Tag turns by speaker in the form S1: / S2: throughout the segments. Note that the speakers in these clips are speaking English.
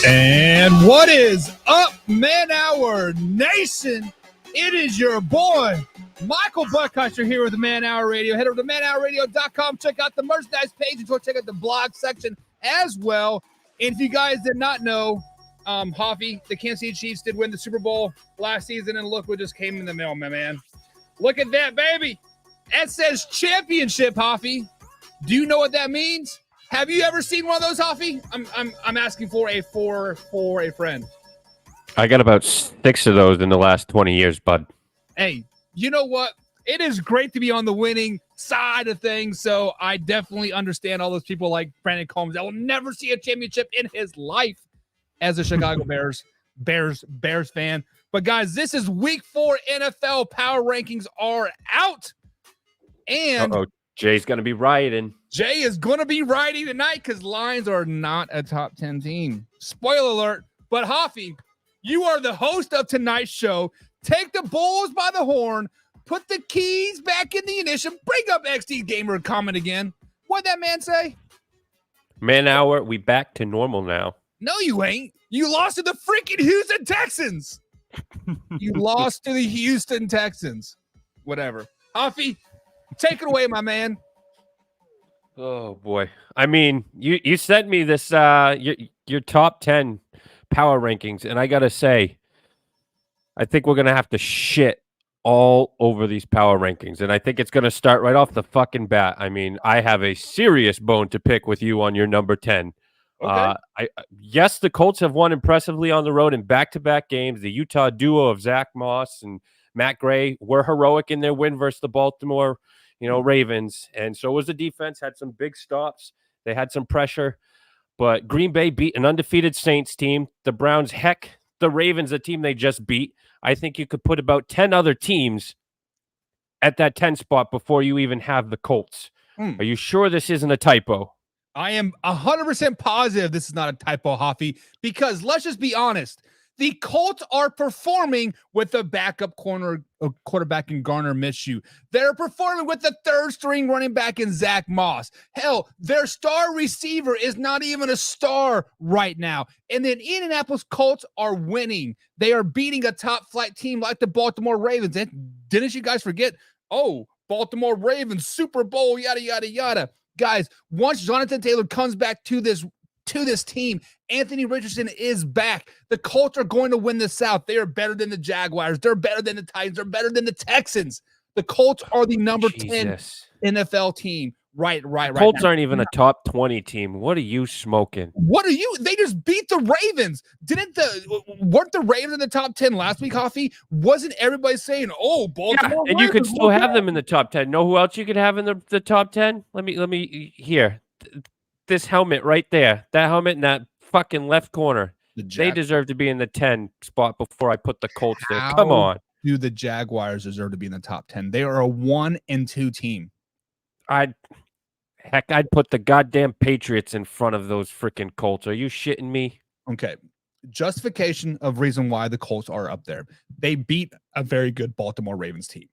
S1: And what is up, Man Hour Nation? It is your boy, Michael Buckheiser, here with the Man Hour Radio. Head over to manhourradio.com. Check out the merchandise page and check out the blog section as well. And if you guys did not know, Hoffy, the Kansas City Chiefs did win the Super Bowl last season, and look what just came in the mail, my man. Look at that, baby. That says championship, Hoffy. Do you know what that means? Have you ever seen one of those, Hoffy? I'm asking for a friend.
S2: I got about 6 of those in the last 20 years, bud.
S1: Hey, you know what? It is great to be on the winning side of things, so I definitely understand all those people like Brandon Combs that will never see a championship in his life as a Chicago Bears fan. But, guys, this is Week 4 NFL Power Rankings are out. And
S2: Jay's going to be rioting.
S1: Jay is going to be riding tonight because Lions are not a top 10 team. Spoiler alert. But, Hoffy, you are the host of tonight's show. Take the bulls by the horn. Put the keys back in the ignition. Bring up XD Gamer comment again. What'd that man say?
S2: Man Hour, we back to normal now.
S1: No, you ain't. You lost to the freaking Houston Texans. You lost to the Houston Texans. Whatever. Hoffy, take it away, my man.
S2: Oh, boy. I mean, you sent me this, your top 10 power rankings, and I got to say, I think we're going to have to shit all over these power rankings, and I think it's going to start right off the fucking bat. I mean, I have a serious bone to pick with you on your number 10.
S1: Okay.
S2: Yes, the Colts have won impressively on the road in back-to-back games. The Utah duo of Zach Moss and Matt Gray were heroic in their win versus the Baltimore Ravens, and so was the defense. Had some big stops. They had some pressure, but Green Bay beat an undefeated Saints team. The Browns, heck, the Ravens, a team they just beat. I think you could put about 10 other teams at that 10 spot before you even have the Colts. Are you sure this isn't a typo?
S1: I am 100% positive this is not a typo, Hoffy, because let's just be honest. The Colts are performing with a backup quarterback in Garner Minshew. They're performing with the third-string running back in Zach Moss. Hell, their star receiver is not even a star right now. And the Indianapolis Colts are winning. They are beating a top-flight team like the Baltimore Ravens. And didn't you guys forget? Oh, Baltimore Ravens, Super Bowl, yada, yada, yada. Guys, once Jonathan Taylor comes back to this team, Anthony Richardson is back. The Colts are going to win the South. They are better than the Jaguars. They're better than the Titans. They're better than the Texans. The Colts are the number 10 NFL team. Right.
S2: Colts aren't even a top 20 team. What are you smoking?
S1: What are you? They just beat the Ravens. Weren't the Ravens in the top 10 last week, Hoffy? Wasn't everybody saying, "Oh, Baltimore"?
S2: Yeah, and you could still have them in the top 10. Know who else you could have in the top 10? Let me here. This helmet right there. That helmet in that fucking left corner. They deserve to be in the 10 spot before I put the Colts there. Come on.
S1: Do the Jaguars deserve to be in the top 10? They are a 1 and 2 team.
S2: I'd put the goddamn Patriots in front of those freaking Colts. Are you shitting me?
S1: Okay. Justification of reason why the Colts are up there. They beat a very good Baltimore Ravens team.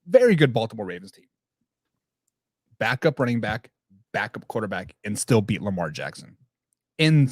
S1: Very good Baltimore Ravens team. Backup running back, backup quarterback, and still beat Lamar Jackson in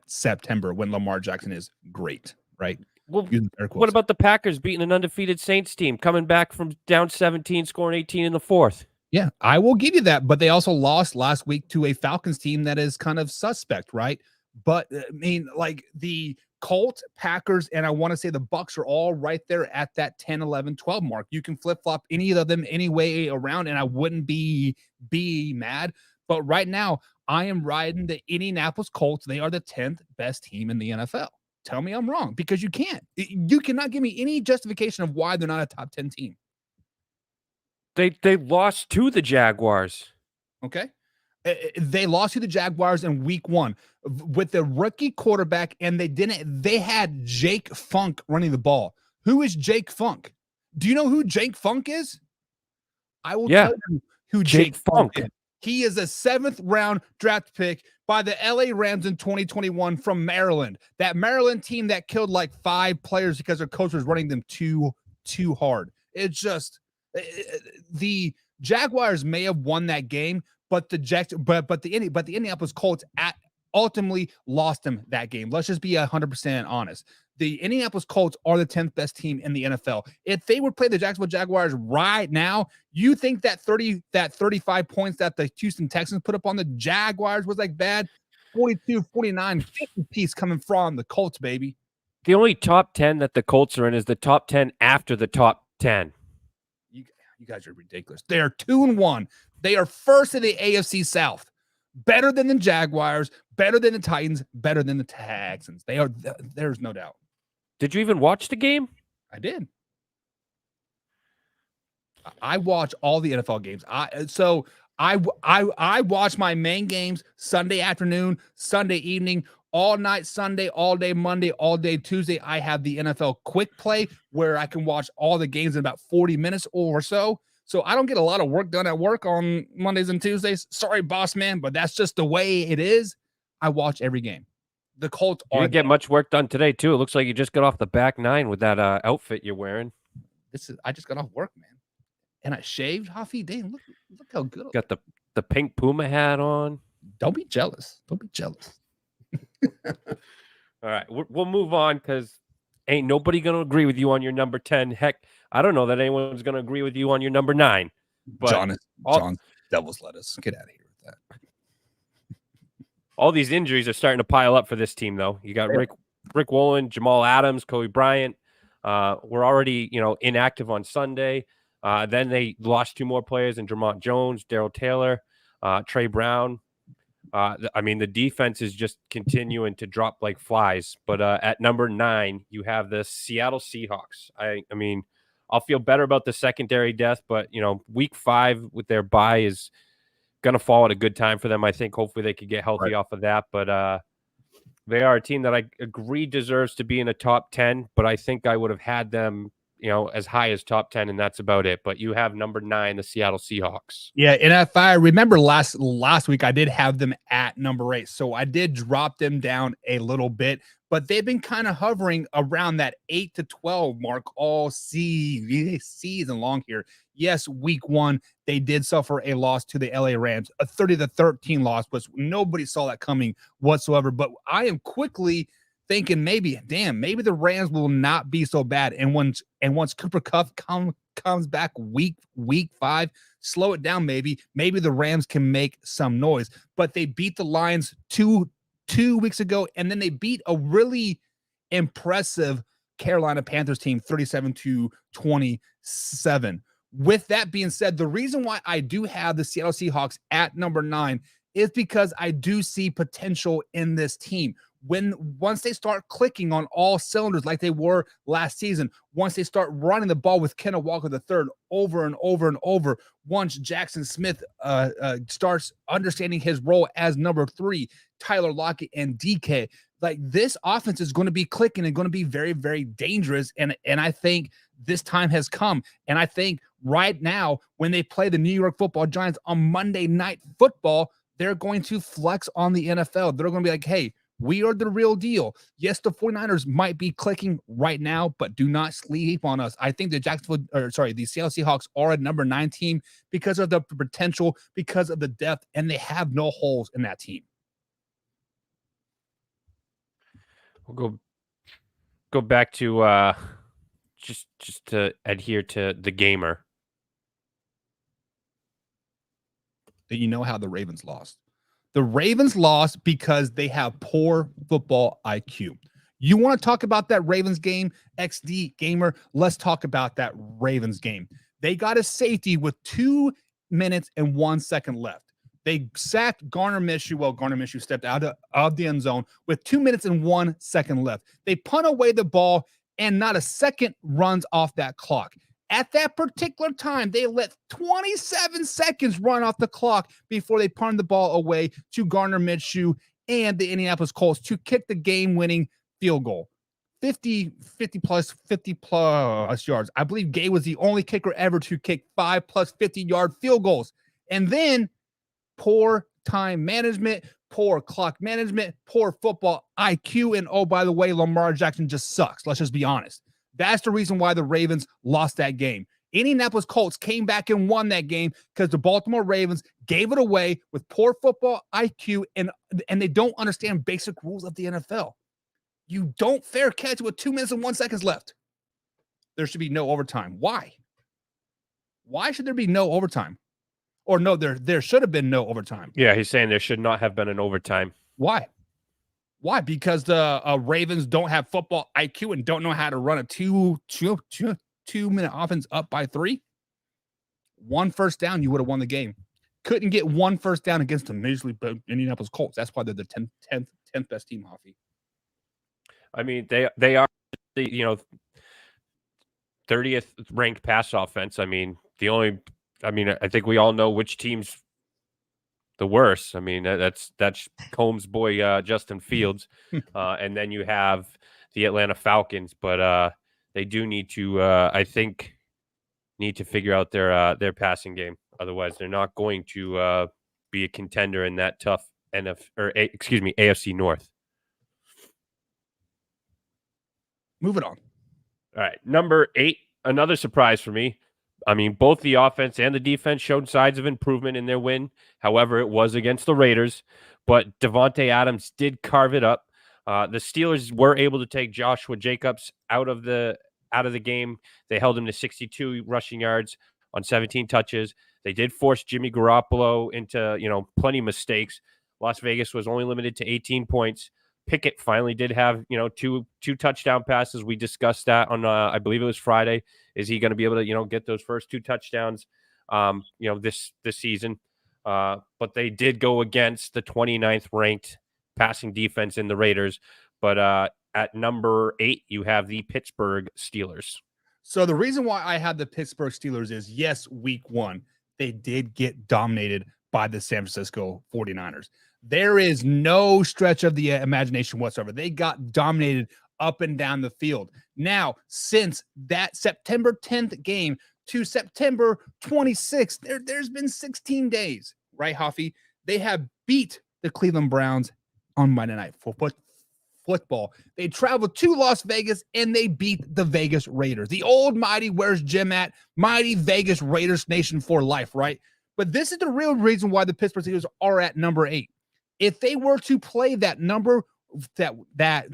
S1: September when Lamar Jackson is great, right?
S2: Well, what about the Packers beating an undefeated Saints team, coming back from down 17, scoring 18 in the fourth?
S1: Yeah, I will give you that, but they also lost last week to a Falcons team that is kind of suspect, right? But I mean, like the Colts, Packers, and I want to say the Bucks are all right there at that 10, 11, 12 mark. You can flip-flop any of them any way around, and I wouldn't be mad. But right now, I am riding the Indianapolis Colts. They are the 10th best team in the NFL. Tell me I'm wrong, because you can't. You cannot give me any justification of why they're not a top 10 team.
S2: They lost to the Jaguars.
S1: Okay. They lost to the Jaguars in week 1 with the rookie quarterback, and they had Jake Funk running the ball. Who is Jake Funk? Do you know who Jake Funk is? I will tell you who Jake Funk is. He is a 7th round draft pick by the LA Rams in 2021 from Maryland. That Maryland team that killed like 5 players because their coach was running them too hard. It's just the Jaguars may have won that game, but the Indianapolis Colts ultimately lost them that game. Let's just be 100% honest. The Indianapolis Colts are the 10th best team in the NFL. If they would play the Jacksonville Jaguars right now, you think that 35 points that the Houston Texans put up on the Jaguars was like bad? 42, 49, 50 piece coming from the Colts, baby.
S2: The only top 10 that the Colts are in is the top 10 after the top 10.
S1: You guys are ridiculous. They are 2-1. They are first in the AFC South. Better than the Jaguars, better than the Titans, better than the Texans. They are. There's no doubt.
S2: Did you even watch the game?
S1: I did. I watch all the NFL games. I watch my main games Sunday afternoon, Sunday evening, all night Sunday, all day Monday, all day Tuesday. I have the NFL Quick Play where I can watch all the games in about 40 minutes or so. So I don't get a lot of work done at work on Mondays and Tuesdays. Sorry, boss man, but that's just the way it is. I watch every game. The Colts
S2: you didn't get much work done today, too. It looks like you just got off the back nine with that outfit you're wearing.
S1: I just got off work, man. And I shaved. Huffy, damn, look how good.
S2: Got the pink Puma hat on.
S1: Don't be jealous. Don't be jealous.
S2: All right, we'll move on because ain't nobody going to agree with you on your number 10. Heck, I don't know that anyone's going to agree with you on your number 9. But
S1: John Devil's lettuce. Get out of here with that.
S2: All these injuries are starting to pile up for this team, though. You got Rick Woolen, Jamal Adams, Kobe Bryant. We're already, inactive on Sunday. Then they lost 2 more players in Drummond Jones, Darrell Taylor, Trey Brown. The defense is just continuing to drop like flies. But at number 9, you have the Seattle Seahawks. I'll feel better about the secondary depth, but, week 5 with their bye is going to fall at a good time for them. I think hopefully they could get healthy off of that. But they are a team that I agree deserves to be in a top 10, but I think I would have had them as high as top 10, and that's about it. But you have number 9, the Seattle Seahawks.
S1: Yeah, and if I remember last week, I did have them at number 8, so I did drop them down a little bit, but they've been kind of hovering around that 8 to 12 mark all season long here. Yes, week 1, they did suffer a loss to the LA Rams, a 30-13 loss, but nobody saw that coming whatsoever. But I am quickly thinking maybe the Rams will not be so bad. And once Cooper Kupp comes back week 5, slow it down. Maybe the Rams can make some noise. But they beat the Lions two weeks ago, and then they beat a really impressive Carolina Panthers team 37-27. With that being said, the reason why I do have the Seattle Seahawks at number 9 is because I do see potential in this team. Once they start clicking on all cylinders like they were last season, once they start running the ball with Kenneth Walker III over and over and over, once Jackson Smith starts understanding his role as number 3, Tyler Lockett and DK, like this offense is going to be clicking and going to be very, very dangerous. And I think this time has come. And I think right now, when they play the New York Football Giants on Monday Night Football, they're going to flex on the NFL. They're going to be like, hey, we are the real deal. Yes, the 49ers might be clicking right now, but do not sleep on us. I think the Seattle Seahawks are a number 9 team because of the potential, because of the depth, and they have no holes in that team.
S2: We'll go back to just to adhere to the gamer.
S1: You know how the Ravens lost. The Ravens lost because they have poor football IQ. You want to talk about that Ravens game, XD Gamer? Let's talk about that Ravens game. They got a safety with 2 minutes and 1 second left. They sacked Garner Minshew. Well, Garner Minshew stepped out of the end zone with 2 minutes and 1 second left. They punt away the ball, and not a second runs off that clock. At that particular time, they let 27 seconds run off the clock before they punted the ball away to Garner Minshew and the Indianapolis Colts to kick the game-winning field goal. 50 plus yards. I believe Gay was the only kicker ever to kick 5 plus 50-yard field goals. And then poor time management, poor clock management, poor football IQ, and oh, by the way, Lamar Jackson just sucks. Let's just be honest. That's the reason why the Ravens lost that game. Indianapolis Colts came back and won that game because the Baltimore Ravens gave it away with poor football IQ, and they don't understand basic rules of the NFL. You don't fair catch with 2 minutes and 1 second left. There should be no overtime. Why? Why should there be no overtime? Or no, there should have been no overtime.
S2: Yeah, he's saying there should not have been an overtime.
S1: Why? Why? Because the Ravens don't have football IQ and don't know how to run a 2-minute offense up by 3. 1 first down, you would have won the game. Couldn't get 1 first down against the Major League Indianapolis Colts. That's why they're the 10th best team, Hoffy.
S2: I mean, they are the 30th ranked pass offense. I think we all know which team's the worst. I mean, that's Combs' boy, Justin Fields. And then you have the Atlanta Falcons, but they do need to, I think, figure out their passing game. Otherwise, they're not going to be a contender in that tough AFC North.
S1: Moving on.
S2: All right, number 8, another surprise for me. I mean, both the offense and the defense showed signs of improvement in their win. However, it was against the Raiders, but Davante Adams did carve it up. The Steelers were able to take Joshua Jacobs out of the game. They held him to 62 rushing yards on 17 touches. They did force Jimmy Garoppolo into, plenty of mistakes. Las Vegas was only limited to 18 points. Pickett finally did have, two touchdown passes. We discussed that on, I believe it was Friday. Is he going to be able to, get those first 2 touchdowns, this season? But they did go against the 29th ranked passing defense in the Raiders. But at number 8, you have the Pittsburgh Steelers.
S1: So the reason why I had the Pittsburgh Steelers is, yes, week 1, they did get dominated by the San Francisco 49ers. There is no stretch of the imagination whatsoever. They got dominated up and down the field. Now, since that September 10th game to September 26th, there's been 16 days, right, Hoffy? They have beat the Cleveland Browns on Monday Night Football. They traveled to Las Vegas and they beat the Vegas Raiders. The old mighty, where's Jim at? Mighty Vegas Raiders Nation for life, right? But this is the real reason why the Pittsburgh Steelers are at number 8. If they were to play that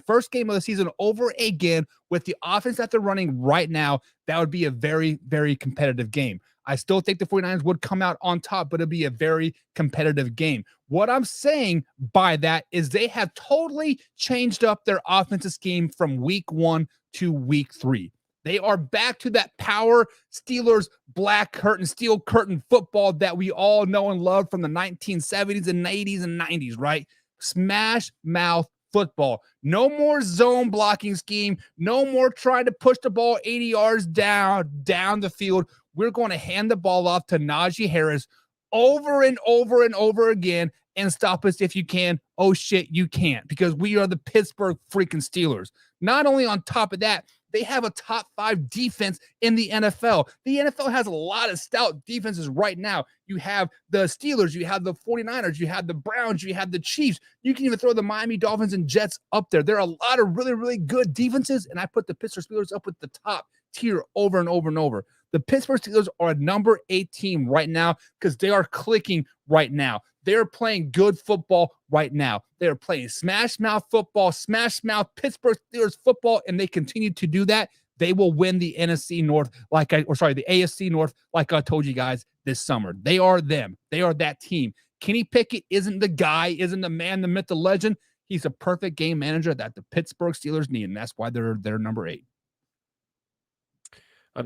S1: first game of the season over again with the offense that they're running right now, that would be a very, very competitive game. I still think the 49ers would come out on top, but it'd be a very competitive game. What I'm saying by that is they have totally changed up their offensive scheme from week 1 to week 3. They are back to that power Steelers black curtain, steel curtain football that we all know and love from the 1970s and 80s and 90s, right? Smash mouth football. No more zone blocking scheme. No more trying to push the ball 80 yards down the field. We're going to hand the ball off to Najee Harris over and over and over again and stop us if you can. Oh, shit, you can't, because we are the Pittsburgh freaking Steelers. Not only on top of that, they have a top 5 defense in the NFL. The NFL has a lot of stout defenses right now. You have the Steelers, you have the 49ers, you have the Browns, you have the Chiefs. You can even throw the Miami Dolphins and Jets up there. There are a lot of really, really good defenses, and I put the Pittsburgh Steelers up with the top tier over and over and over. The Pittsburgh Steelers are a number 8 team right now because they are clicking right now. They're playing good football right now. They're playing smash mouth football, smash mouth Pittsburgh Steelers football, and they continue to do that. They will win the NFC North, the AFC North, like I told you guys this summer. They are them. They are that team. Kenny Pickett isn't the guy, isn't the man, the myth, the legend. He's a perfect game manager that the Pittsburgh Steelers need, and that's why they're number 8.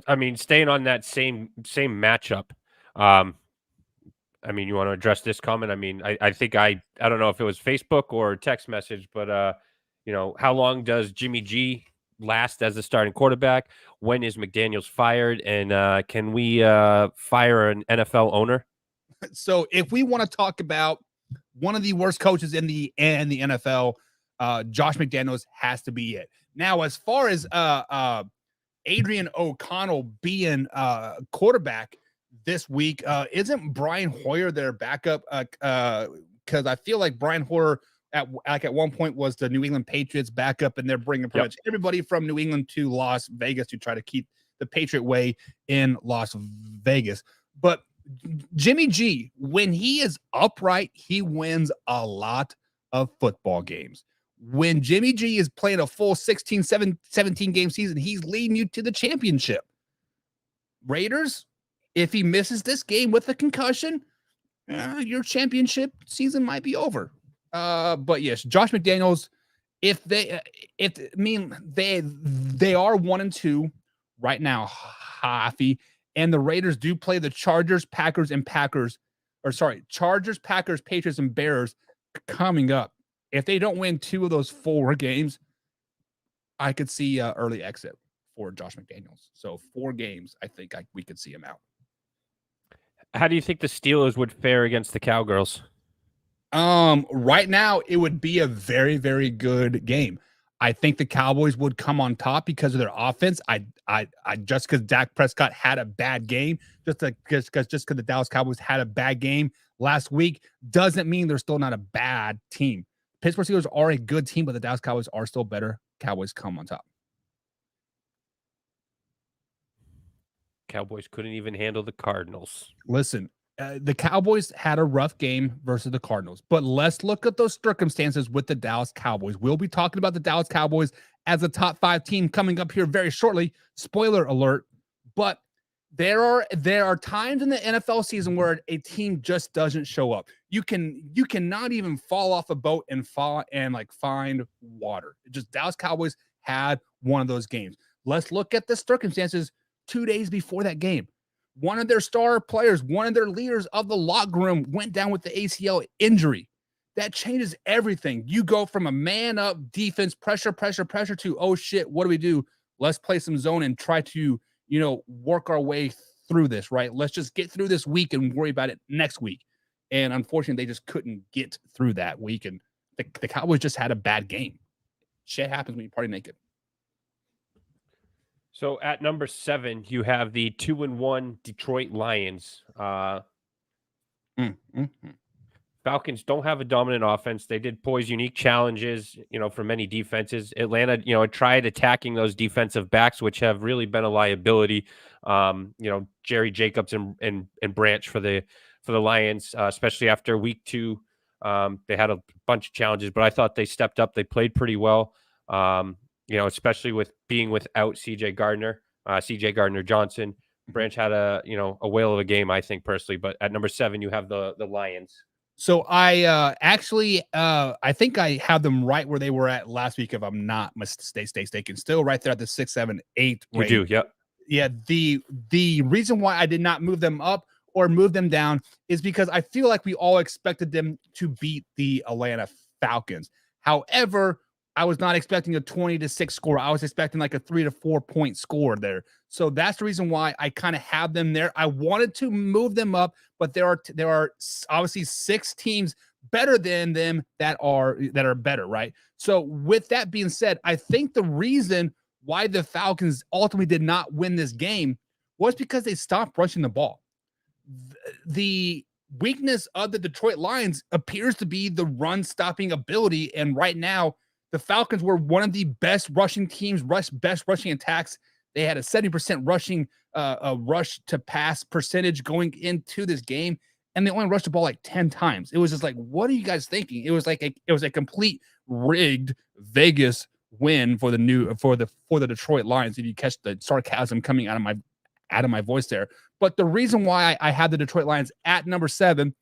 S2: I mean, staying on that same matchup. I mean, you want to address this comment? I mean, I think I don't know if it was Facebook or text message, but how long does Jimmy G last as the starting quarterback? When is McDaniels fired? And can we fire an NFL owner?
S1: So if we want to talk about one of the worst coaches in the NFL, Josh McDaniels has to be it. Now, as far as Adrian O'Connell being quarterback, this week. Isn't Brian Hoyer their backup? Because I feel like Brian Hoyer at one point was the New England Patriots backup, and they're bringing pretty much everybody from New England to Las Vegas to try to keep the Patriot way in Las Vegas. But Jimmy G, when he is upright, he wins a lot of football games. When Jimmy G is playing a full 17 game season, he's leading you to the championship. Raiders, if he misses this game with a concussion, your championship season might be over. But yes, Josh McDaniels, they are 1-2 right now, Hoffy, and the Raiders do play the Chargers, Packers, Patriots, and Bears coming up. If they don't win 2 of those 4 games, I could see early exit for Josh McDaniels. So 4 games, I think we could see him out.
S2: How do you think the Steelers would fare against the Cowgirls?
S1: Right now, it would be a very, very good game. I think the Cowboys would come on top because of their offense. I just because Dak Prescott had a bad game, just because the Dallas Cowboys had a bad game last week, doesn't mean they're still not a bad team. Pittsburgh Steelers are a good team, but the Dallas Cowboys are still better. Cowboys come on top.
S2: Cowboys couldn't even handle the Cardinals.
S1: Listen, the Cowboys had a rough game versus the Cardinals, but let's look at those circumstances with the Dallas Cowboys. We'll be talking about the Dallas Cowboys as a top 5 team coming up here very shortly. Spoiler alert, but there are times in the NFL season where a team just doesn't show up. You cannot even fall off a boat and find water. Just Dallas Cowboys had one of those games. Let's look at the circumstances 2 days before that game. One of their star players, one of their leaders of the locker room went down with the ACL injury. That changes everything. You go from a man up defense, pressure to, oh shit, what do we do? Let's play some zone and try to, work our way through this, right? Let's just get through this week and worry about it next week. And unfortunately, they just couldn't get through that week. And the Cowboys just had a bad game. Shit happens when you party naked.
S2: So at number 7, you have the 2-1 Detroit Lions. Falcons don't have a dominant offense. They did pose unique challenges, for many defenses. Atlanta, tried attacking those defensive backs, which have really been a liability. Jerry Jacobs and Branch for the Lions, especially after week 2. They had a bunch of challenges, but I thought they stepped up. They played pretty well. Especially with being without CJ Gardner Johnson. Branch had a whale of a game, I think, personally. But at number 7, you have the Lions.
S1: So I I think I have them right where they were at last week, if I'm not mistaken. Still right there at the 6, 7, 8 range.
S2: You do, yep.
S1: Yeah, the reason why I did not move them up or move them down is because I feel like we all expected them to beat the Atlanta Falcons. However, I was not expecting a 20-6 score. I was expecting like a 3 to 4 point score there. So that's the reason why I kind of have them there. I wanted to move them up, but there are obviously 6 teams better than them that are better, right? So with that being said, I think the reason why the Falcons ultimately did not win this game was because they stopped rushing the ball. The weakness of the Detroit Lions appears to be the run stopping ability, and right now the Falcons were one of the best rushing teams, best rushing attacks. They had a 70% rushing rush to pass percentage going into this game, and they only rushed the ball like 10 times. It was just like, what are you guys thinking? It was a complete rigged Vegas win for the Detroit Lions. If you catch the sarcasm coming out of my voice there, but the reason why I had the Detroit Lions at number 7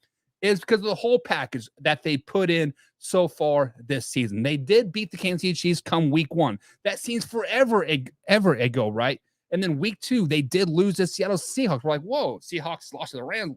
S1: is because of the whole package that they put in so far this season. They did beat the Kansas City Chiefs come week 1. That seems forever ago, right? And then week 2, they did lose the Seattle Seahawks. We're like, whoa, Seahawks lost to the Rams.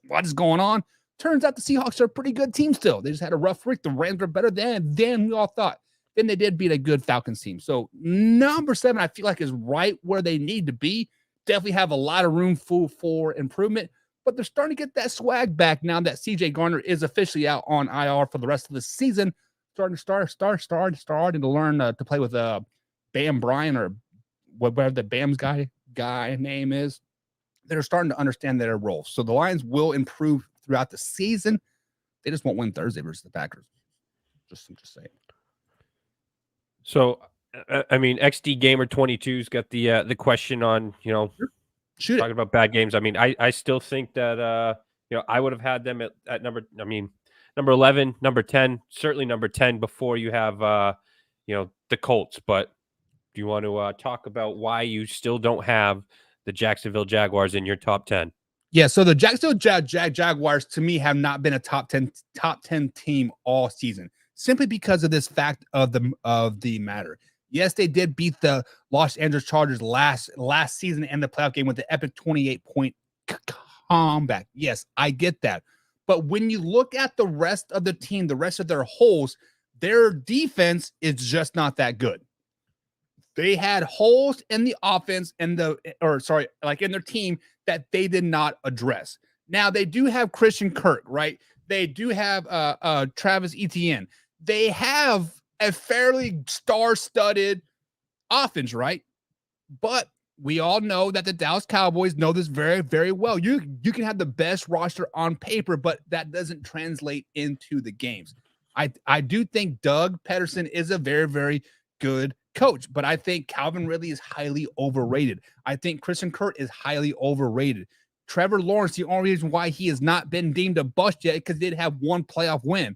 S1: What is going on? Turns out the Seahawks are a pretty good team still. They just had a rough week. The Rams are better than we all thought. Then they did beat a good Falcons team. So number 7, I feel like, is right where they need to be. Definitely have a lot of room for improvement. But they're starting to get that swag back now that CJ Gardner is officially out on IR for the rest of the season. Starting to learn to play with Bam Bryan or whatever the Bam's guy name is. that are starting to understand their role. So the Lions will improve throughout the season. They just won't win Thursday versus the Packers. I'm just saying.
S2: So, I mean, XD Gamer 22's got the question on,
S1: Shoot
S2: talking about bad games. I mean, I still think that I would have had them at number 11, number 10, certainly number 10 before you have the Colts. But do you want to talk about why you still don't have the Jacksonville Jaguars in your top 10?
S1: Yeah, so the Jacksonville Jaguars to me have not been a top 10 team all season, simply because of this fact of the matter. Yes, they did beat the Los Angeles Chargers last season in the playoff game with the epic 28-point comeback. Yes, I get that. But when you look at the rest of the team, the rest of their holes, their defense is just not that good. They had holes in the offense in their team that they did not address. Now they do have Christian Kirk, right? They do have Travis Etienne. They have a fairly star-studded offense, right? But we all know that the Dallas Cowboys know this very, very well. You can have the best roster on paper, but that doesn't translate into the games. I do think Doug Peterson is a very, very good coach, but I think Calvin Ridley is highly overrated. I think Christian Kirk is highly overrated. Trevor Lawrence, the only reason why he has not been deemed a bust yet, because he did have one playoff win.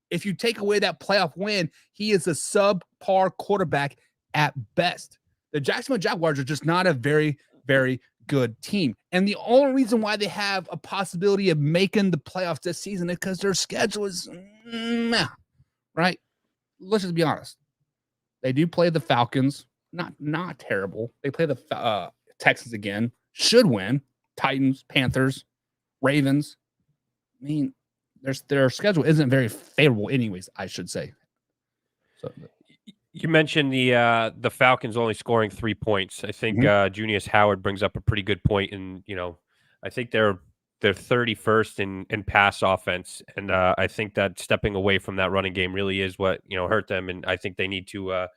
S1: If you take away that playoff win, he is a subpar quarterback at best. The Jacksonville Jaguars are just not a very, very good team. And the only reason why they have a possibility of making the playoffs this season is because their schedule is right. Let's just be honest. They do play the Falcons. Not terrible. They play the Texans again. Should win. Titans, Panthers, Ravens. I mean, their schedule isn't very favorable anyways, I should say. So
S2: you mentioned the Falcons only scoring 3 points. I think Junius Howard brings up a pretty good point, and I think they're 31st in pass offense, and I think that stepping away from that running game really is what hurt them, and I think they need to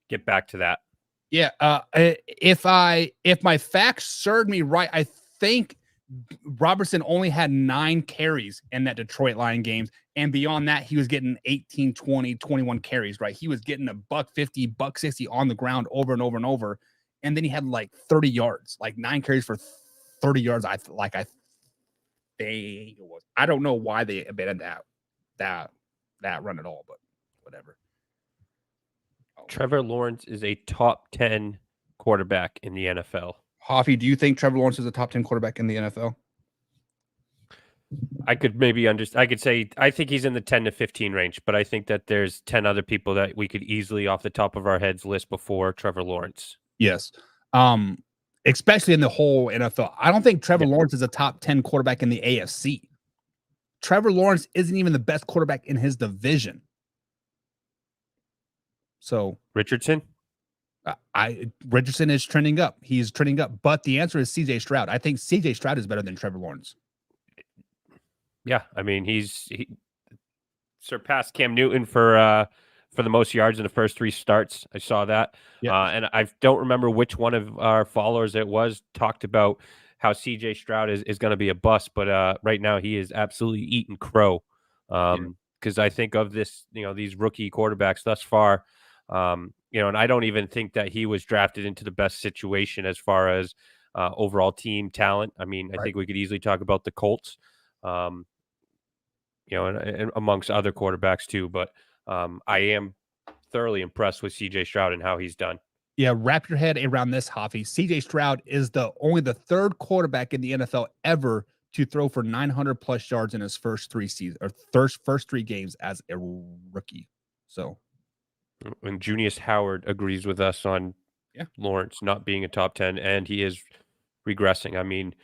S2: get back to that.
S1: Yeah, if my facts served me right, I think Robertson only had 9 carries in that Detroit Lion games. And beyond that, he was getting 18, 20, 21 carries, right? He was getting $150, $160 on the ground over and over and over. And then he had like 30 yards, like 9 carries for 30 yards. I think it was. I don't know why they abandoned that run at all, but whatever.
S2: Trevor Lawrence is a top 10 quarterback in the NFL.
S1: Hoffy, do you think Trevor Lawrence is a top 10 quarterback in the NFL?
S2: I could maybe I could say I think he's in the 10 to 15 range, but I think that there's 10 other people that we could easily off the top of our heads list before Trevor Lawrence.
S1: Yes. Especially in the whole NFL. I don't think Trevor Lawrence is a top 10 quarterback in the AFC. Trevor Lawrence isn't even the best quarterback in his division. So
S2: Richardson?
S1: Richardson is trending up. He's trending up, but the answer is CJ Stroud. I think CJ Stroud is better than Trevor Lawrence.
S2: Yeah, I mean he surpassed Cam Newton for the most yards in the first 3 starts. I saw that, and I don't remember which one of our followers it was talked about how CJ Stroud is going to be a bust, but right now he is absolutely eating crow. Because I think of this, these rookie quarterbacks thus far. And I don't even think that he was drafted into the best situation as far as overall team talent. I mean, I think we could easily talk about the Colts, and amongst other quarterbacks too. But I am thoroughly impressed with CJ Stroud and how he's done.
S1: Yeah, wrap your head around this, Hoffy. CJ Stroud is only the 3rd quarterback in the NFL ever to throw for 900 plus yards in his first 3 seasons or first 3 games as a rookie. So.
S2: And Junius Howard agrees with us on Lawrence not being a top 10, and he is regressing. I mean,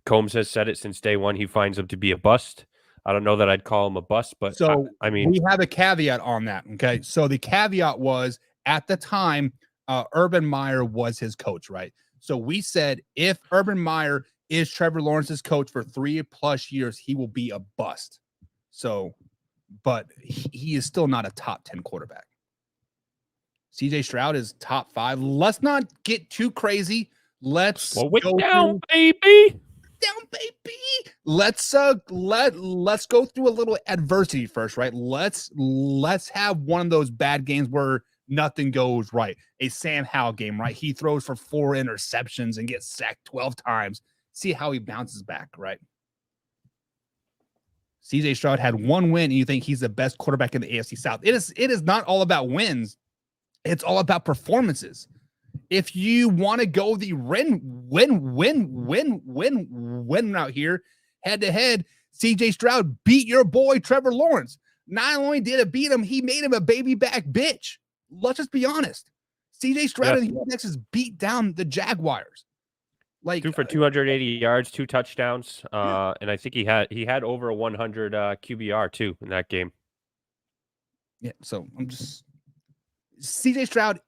S2: Combs has said it since day one. He finds him to be a bust. I don't know that I'd call him a bust, but
S1: so
S2: I mean,
S1: we have a caveat on that. Okay. So the caveat was at the time, Urban Meyer was his coach, right? So we said if Urban Meyer is Trevor Lawrence's coach for 3+ years, he will be a bust. So, but he is still not a top 10 quarterback. CJ Stroud is top 5. Let's not get too crazy. Let's
S2: slow it down, baby.
S1: touchdown, baby. Let's go through a little adversity first, right? Let's have one of those bad games where nothing goes right. A Sam Howell game, right? He throws for 4 interceptions and gets sacked 12 times. See how he bounces back, right? CJ Stroud had 1 win, and you think he's the best quarterback in the AFC South. It is not all about wins. It's all about performances. If you want to go the win out here, head to head, CJ Stroud beat your boy Trevor Lawrence. Not only did it beat him, he made him a baby back bitch. Let's just be honest. CJ Stroud and the Texas beat down the Jaguars. Like,
S2: threw for 280 yards, 2 touchdowns, and I think he had over a 100 QBR too in that game.
S1: Yeah, so CJ Stroud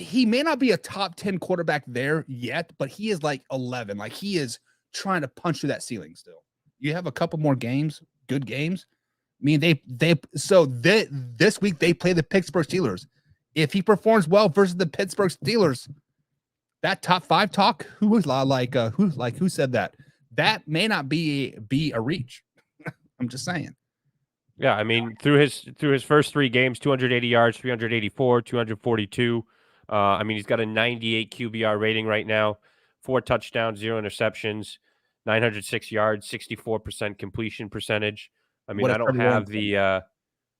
S1: he may not be a top 10 quarterback there yet, but he is like 11. Like, he is trying to punch through that ceiling still. You have a couple more games, good games. I mean, this week they play the Pittsburgh Steelers. If he performs well versus the Pittsburgh Steelers, that top 5 talk, who said that? That may not be a reach. I'm just saying.
S2: Yeah, I mean, through his first 3 games, 280 yards, 384, 242. I mean, he's got a 98 QBR rating right now, 4 touchdowns, 0 interceptions, 906 yards, 64% completion percentage. I mean, I don't have the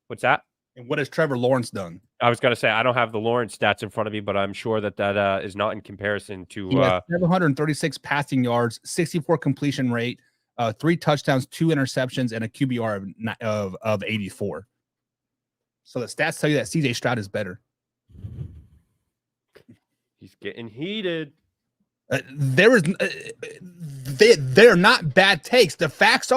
S2: what's that?
S1: And what has Trevor Lawrence done?
S2: I was going to say, I don't have the Lawrence stats in front of me, but I'm sure that is not in comparison to.
S1: He has 736 passing yards, 64 completion rate, 3 touchdowns, 2 interceptions, and a QBR of 84. So the stats tell you that CJ Stroud is better.
S2: He's getting heated.
S1: They're not bad takes. The facts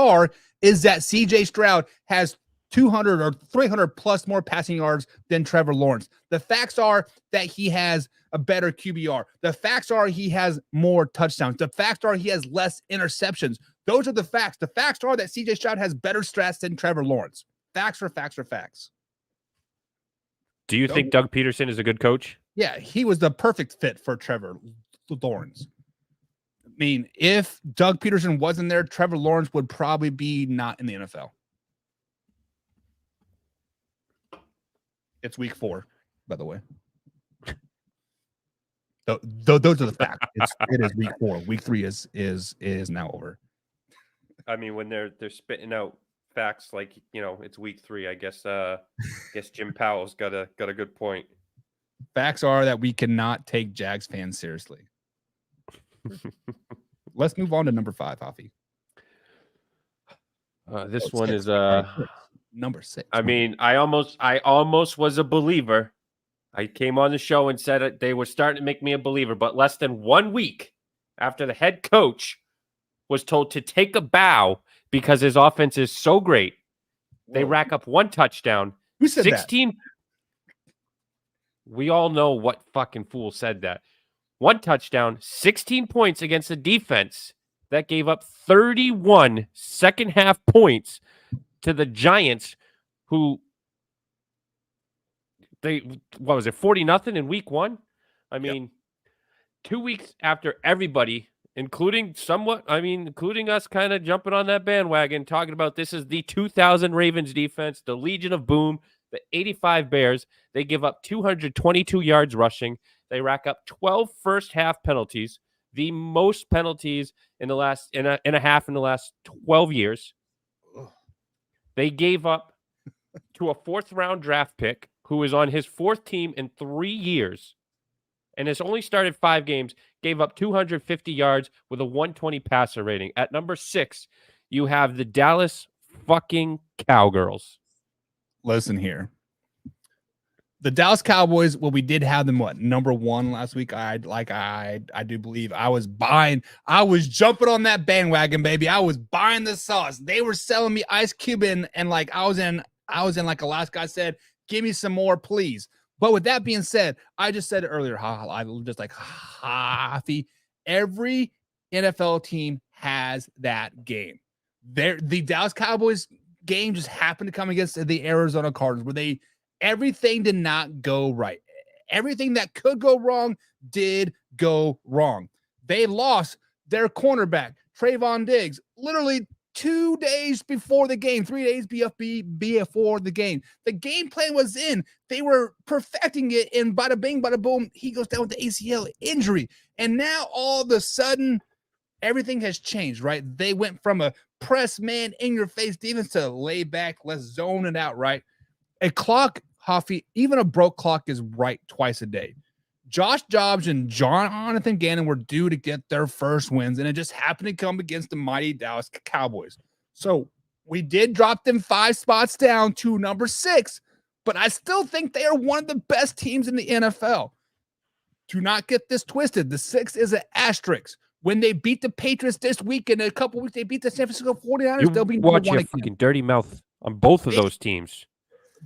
S1: is that CJ Stroud has 200 or 300 plus more passing yards than Trevor Lawrence. The facts are that he has a better QBR. The facts are he has more touchdowns. The facts are he has less interceptions. Those are the facts. The facts are that CJ Stroud has better stats than Trevor Lawrence. Facts are facts are facts.
S2: Do you think Doug Peterson is a good coach?
S1: Yeah, he was the perfect fit for Trevor Lawrence. I mean, if Doug Peterson wasn't there, Trevor Lawrence would probably be not in the NFL. It's week 4, by the way. Those are the facts. It is week 4. Week 3 is now over.
S2: I mean, when they're spitting out facts like, it's week 3, I guess Jim Powell's got a good point.
S1: Facts are that we cannot take Jags fans seriously. Let's move on to number 5, Hoffy.
S2: This one is
S1: number 6.
S2: I mean, I almost was a believer. I came on the show and said they were starting to make me a believer, but less than 1 week after the head coach was told to take a bow because his offense is so great, they rack up 1 touchdown.
S1: Who said
S2: 16 that? We all know what fucking fool said that. 1 touchdown, 16 points against a defense that gave up 31 second half points to the Giants, who what was it, 40-0 in week 1? I mean, 2 weeks after everybody, including us kind of jumping on that bandwagon, talking about this is the 2000 Ravens defense, the Legion of Boom, the 85 Bears, they give up 222 yards rushing. They rack up 12 first half penalties, the most penalties in the last in a half in the last 12 years. They gave up to a 4th round draft pick who is on his 4th team in 3 years and has only started 5 games, gave up 250 yards with a 120 passer rating. At number 6, you have the Dallas fucking Cowgirls.
S1: Listen here. The Dallas Cowboys, well, we did have them number 1 last week. I do believe I was jumping on that bandwagon, baby. I was buying the sauce. They were selling me Ice Cube and like I was in like Alaska. I said, give me some more, please. But with that being said, I just said it earlier, I just like Hoffy, every NFL team has that game. The Dallas Cowboys game just happened to come against the Arizona Cardinals where everything did not go right. Everything that could go wrong did go wrong. They lost their cornerback, Trayvon Diggs, literally 2 days before the game, 3 days before the game. The game plan was in. They were perfecting it, and bada bing, bada boom, he goes down with the ACL injury. And now all of a sudden, everything has changed, right? They went from a press man in your face defense to lay back, let's zone it out, right? A clock, Hoffy, even a broke clock is right twice a day. Josh Dobbs and Jonathan Gannon were due to get their first wins, and it just happened to come against the mighty Dallas Cowboys. So we did drop them 5 spots down to number 6, but I still think they are one of the best teams in the NFL. Do not get this twisted. The 6 is an asterisk. When they beat the Patriots this week, in a couple weeks, they beat the San Francisco 49ers. They'll be
S2: watch your fucking dirty mouth on both of those teams.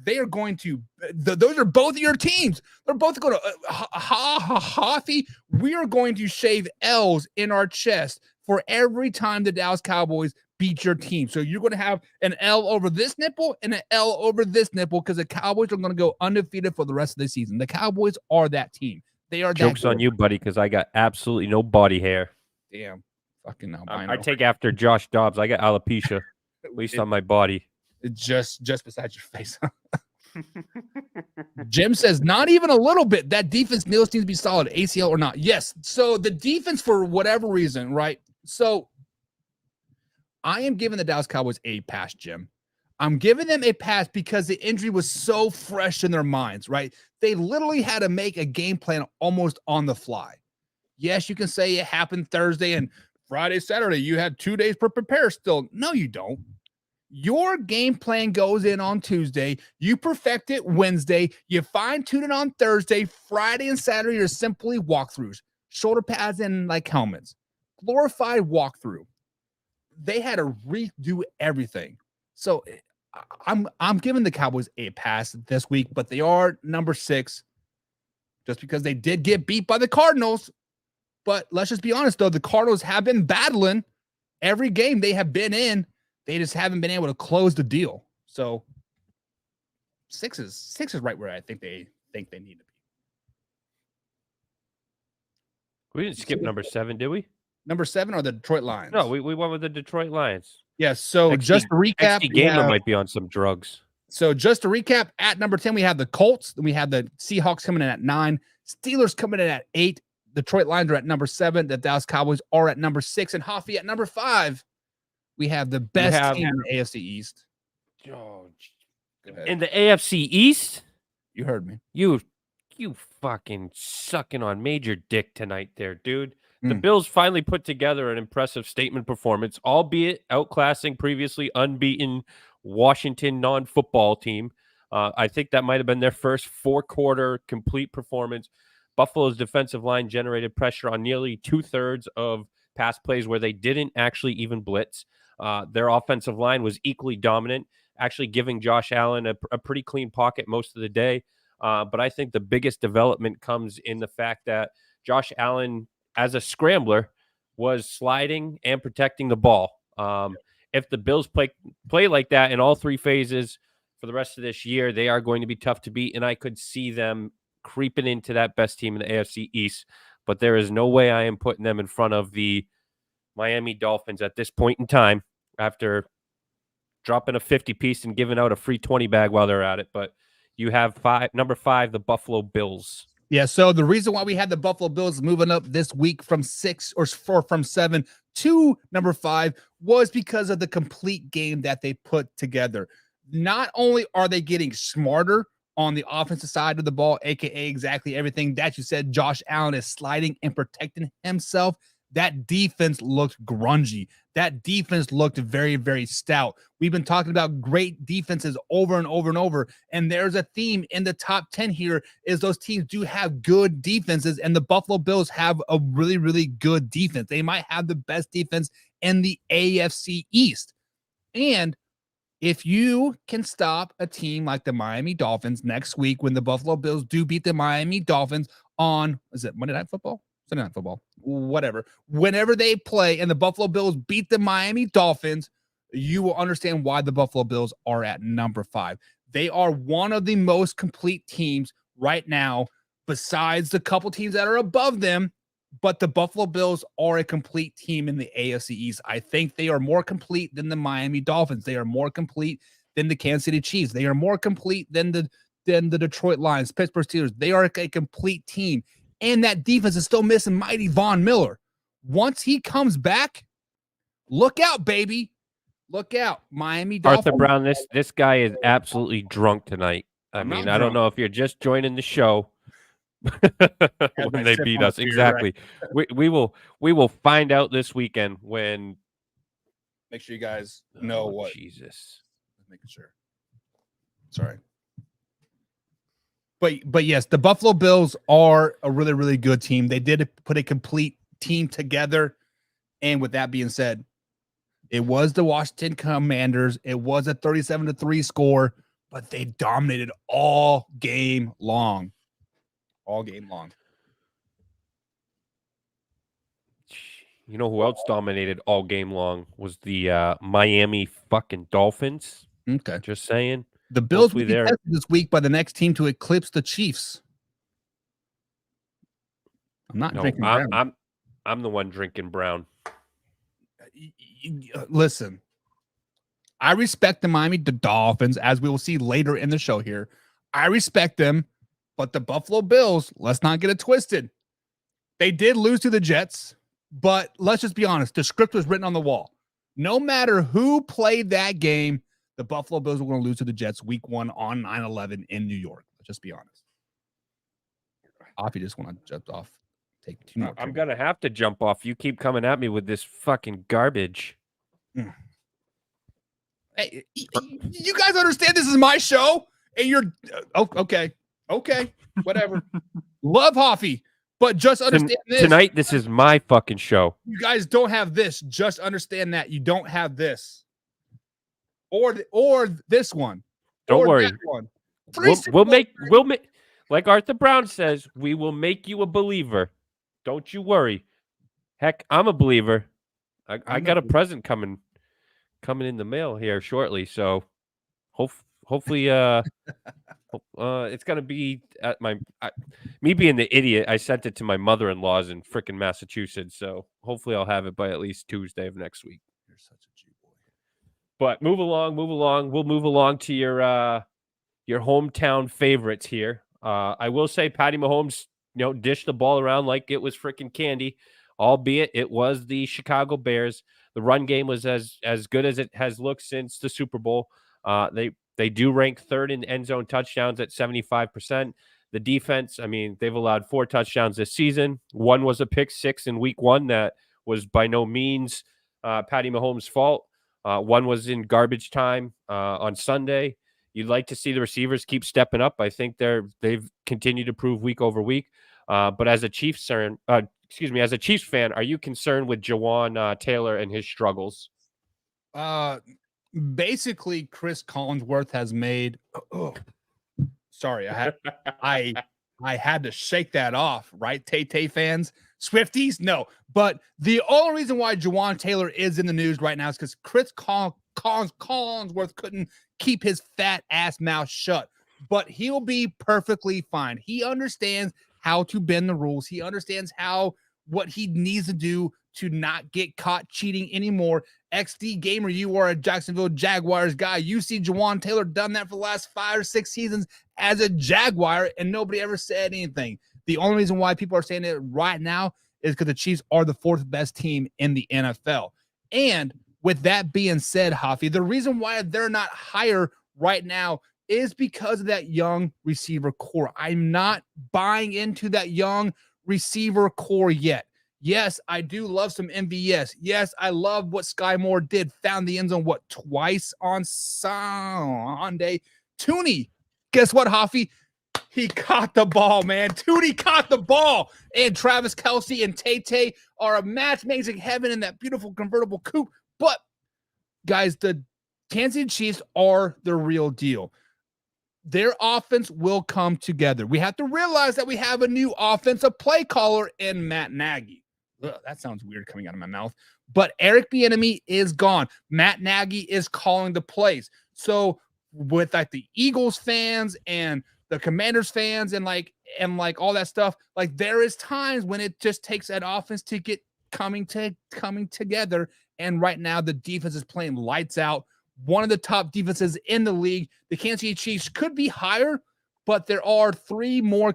S1: They are going to, those are both of your teams. They're both going to, Hoffy, we are going to shave L's in our chest for every time the Dallas Cowboys beat your team. So you're going to have an L over this nipple and an L over this nipple because the Cowboys are going to go undefeated for the rest of the season. The Cowboys are that team. They are that.
S2: Joke's on you, buddy, because I got absolutely no body hair.
S1: Damn. Fucking no.
S2: I take after Josh Dobbs. I got alopecia, at least on my body.
S1: Just beside your face. Jim says, not even a little bit. That defense needs to be solid, ACL or not. Yes. So the defense, for whatever reason, right? So I am giving the Dallas Cowboys a pass, Jim. I'm giving them a pass because the injury was so fresh in their minds, right? They literally had to make a game plan almost on the fly. Yes, you can say it happened Thursday and Friday, Saturday. You had 2 days to prepare still. No, you don't. Your game plan goes in on Tuesday. You perfect it Wednesday. You fine-tune it on Thursday. Friday and Saturday are simply walkthroughs. Shoulder pads and like helmets. Glorified walkthrough. They had to redo everything. So I'm giving the Cowboys a pass this week, but they are number 6 just because they did get beat by the Cardinals. But let's just be honest, though. The Cardinals have been battling every game they have been in. They just haven't been able to close the deal. So 6 is right where I think they need to be.
S2: We didn't skip number 7, did we?
S1: Number 7 are the Detroit Lions.
S2: No, we went with the Detroit Lions.
S1: Yes. So just to recap,
S2: Gamer might be on some drugs.
S1: So just to recap, at number 10, we have the Colts. Then we have the Seahawks coming in at 9. Steelers coming in at 8. Detroit Lions are at number 7. The Dallas Cowboys are at number 6. And Hoffy at number 5. We have the best team in the AFC East.
S2: Oh, in the AFC East?
S1: You heard me.
S2: You fucking sucking on major dick tonight there, dude. The Bills finally put together an impressive statement performance, albeit outclassing previously unbeaten Washington non-football team. I think that might have been their first 4-quarter complete performance. Buffalo's defensive line generated pressure on nearly 2/3 of pass plays where they didn't actually even blitz. Their offensive line was equally dominant, actually giving Josh Allen a pretty clean pocket most of the day. But I think the biggest development comes in the fact that Josh Allen, as a scrambler, was sliding and protecting the ball. If the Bills play like that in all 3 phases for the rest of this year, they are going to be tough to beat, and I could see them creeping into that best team in the AFC East. But there is no way I am putting them in front of the Miami Dolphins at this point in time after dropping a 50-piece and giving out a free 20 bag while they're at it. But you have number 5, the Buffalo Bills.
S1: Yeah, so the reason why we had the Buffalo Bills moving up this week from 6 or from 7 to number 5 was because of the complete game that they put together. Not only are they getting smarter on the offensive side of the ball, aka exactly everything that you said, Josh Allen is sliding and protecting himself. That defense looked grungy. That defense looked very, very stout. We've been talking about great defenses over and over and over. And there's a theme in the top 10 here is those teams do have good defenses. And the Buffalo Bills have a really, really good defense. They might have the best defense in the AFC East. And if you can stop a team like the Miami Dolphins next week when the Buffalo Bills do beat the Miami Dolphins on, is it Monday Night Football? Sunday Night Football, whatever. Whenever they play and the Buffalo Bills beat the Miami Dolphins, you will understand why the Buffalo Bills are at number 5. They are one of the most complete teams right now, besides the couple teams that are above them. but the Buffalo Bills are a complete team in the AFC East. I think they are more complete than the Miami Dolphins. They are more complete than the Kansas City Chiefs. They are more complete than the Detroit Lions, Pittsburgh Steelers. They are a complete team. And that defense is still missing mighty Von Miller. Once he comes back, look out, baby. Look out. Miami Dolphins.
S2: Arthur Brown, this guy is absolutely drunk tonight. I
S1: I'm
S2: mean,
S1: not
S2: I don't
S1: drunk.
S2: know if you're just joining the show when they beat us. Exactly. We will find out this weekend when.
S1: Make sure you guys know what.
S2: Jesus.
S1: Making sure. Sorry. But yes, the Buffalo Bills are a really, really good team. They did put a complete team together. And with that being said, it was the Washington Commanders. It was a 37-3 score, but they dominated all game long. All game long.
S2: You know who else dominated all game long was the Miami fucking Dolphins.
S1: Okay.
S2: Just saying.
S1: The Bills
S2: Hopefully
S1: will be tested this week by the next team to eclipse the Chiefs. I'm not drinking brown.
S2: I'm the one drinking brown.
S1: Listen, I respect the Miami Dolphins, as we will see later in the show here. I respect them, but the Buffalo Bills, let's not get it twisted. They did lose to the Jets, but let's just be honest. The script was written on the wall. No matter who played that game, the Buffalo Bills were going to lose to the Jets week 1 on 9/11 in New York. Let's just be honest. If you just want to jump off, take 2 more.
S2: I'm going to have to jump off. You keep coming at me with this fucking garbage.
S1: Hey, you guys understand this is my show? And you're okay, whatever. Love Hoffy, but just understand this.
S2: Tonight, this is my fucking show.
S1: You guys don't have this. Just understand that you don't have this. Or this one.
S2: Don't worry.
S1: One.
S2: We'll make like Arthur Brown says, we will make you a believer. Don't you worry. Heck, I'm a believer. I got a present coming in the mail here shortly. So hopefully it's gonna be at me being the idiot. I sent it to my mother-in-law's in frickin' Massachusetts. So hopefully I'll have it by at least Tuesday of next week.
S1: You're such a G boy.
S2: But move along. We'll move along to your hometown favorites here. I will say Patty Mahomes, dished the ball around like it was freaking candy, albeit it was the Chicago Bears. The run game was as good as it has looked since the Super Bowl. They do rank third in end zone touchdowns at 75%. The defense, I mean, they've allowed 4 touchdowns this season. One was a pick 6 in week 1 that was by no means Patty Mahomes' fault. One was in garbage time on Sunday. You'd like to see the receivers keep stepping up. I think they've continued to prove week over week. But as a Chiefs fan, are you concerned with Jawan Taylor and his struggles?
S1: Basically, Chris Collinsworth has made. Sorry, I had to shake that off, right? Tay fans, Swifties, no. But the only reason why Jawan Taylor is in the news right now is because Chris Collinsworth couldn't keep his fat ass mouth shut. But he'll be perfectly fine. He understands how to bend the rules. He understands what he needs to do to not get caught cheating anymore. XD Gamer, you are a Jacksonville Jaguars guy. You see Jawan Taylor done that for the last 5 or 6 seasons as a Jaguar, and nobody ever said anything. The only reason why people are saying it right now is because the Chiefs are the 4th best team in the NFL. And with that being said, Hoffy, the reason why they're not higher right now is because of that young receiver core. I'm not buying into that young receiver core yet. Yes, I do love some MVS. Yes, I love what Sky Moore did. Found the end zone, twice on Sunday. Tooney, guess what, Hoffy? He caught the ball, man. Tooney caught the ball. And Travis Kelce and Tay are a match made in heaven in that beautiful convertible coupe. But, guys, the Kansas City Chiefs are the real deal. Their offense will come together. We have to realize that we have a new offensive play caller in Matt Nagy. Ugh, that sounds weird coming out of my mouth. But Eric Bieniemy is gone. Matt Nagy is calling the plays. So with like the Eagles fans and the Commanders fans and like all that stuff. Like there is times when it just takes that offense to get coming together. And right now the defense is playing lights out. One of the top defenses in the league. The Kansas City Chiefs could be higher, but there are 3 more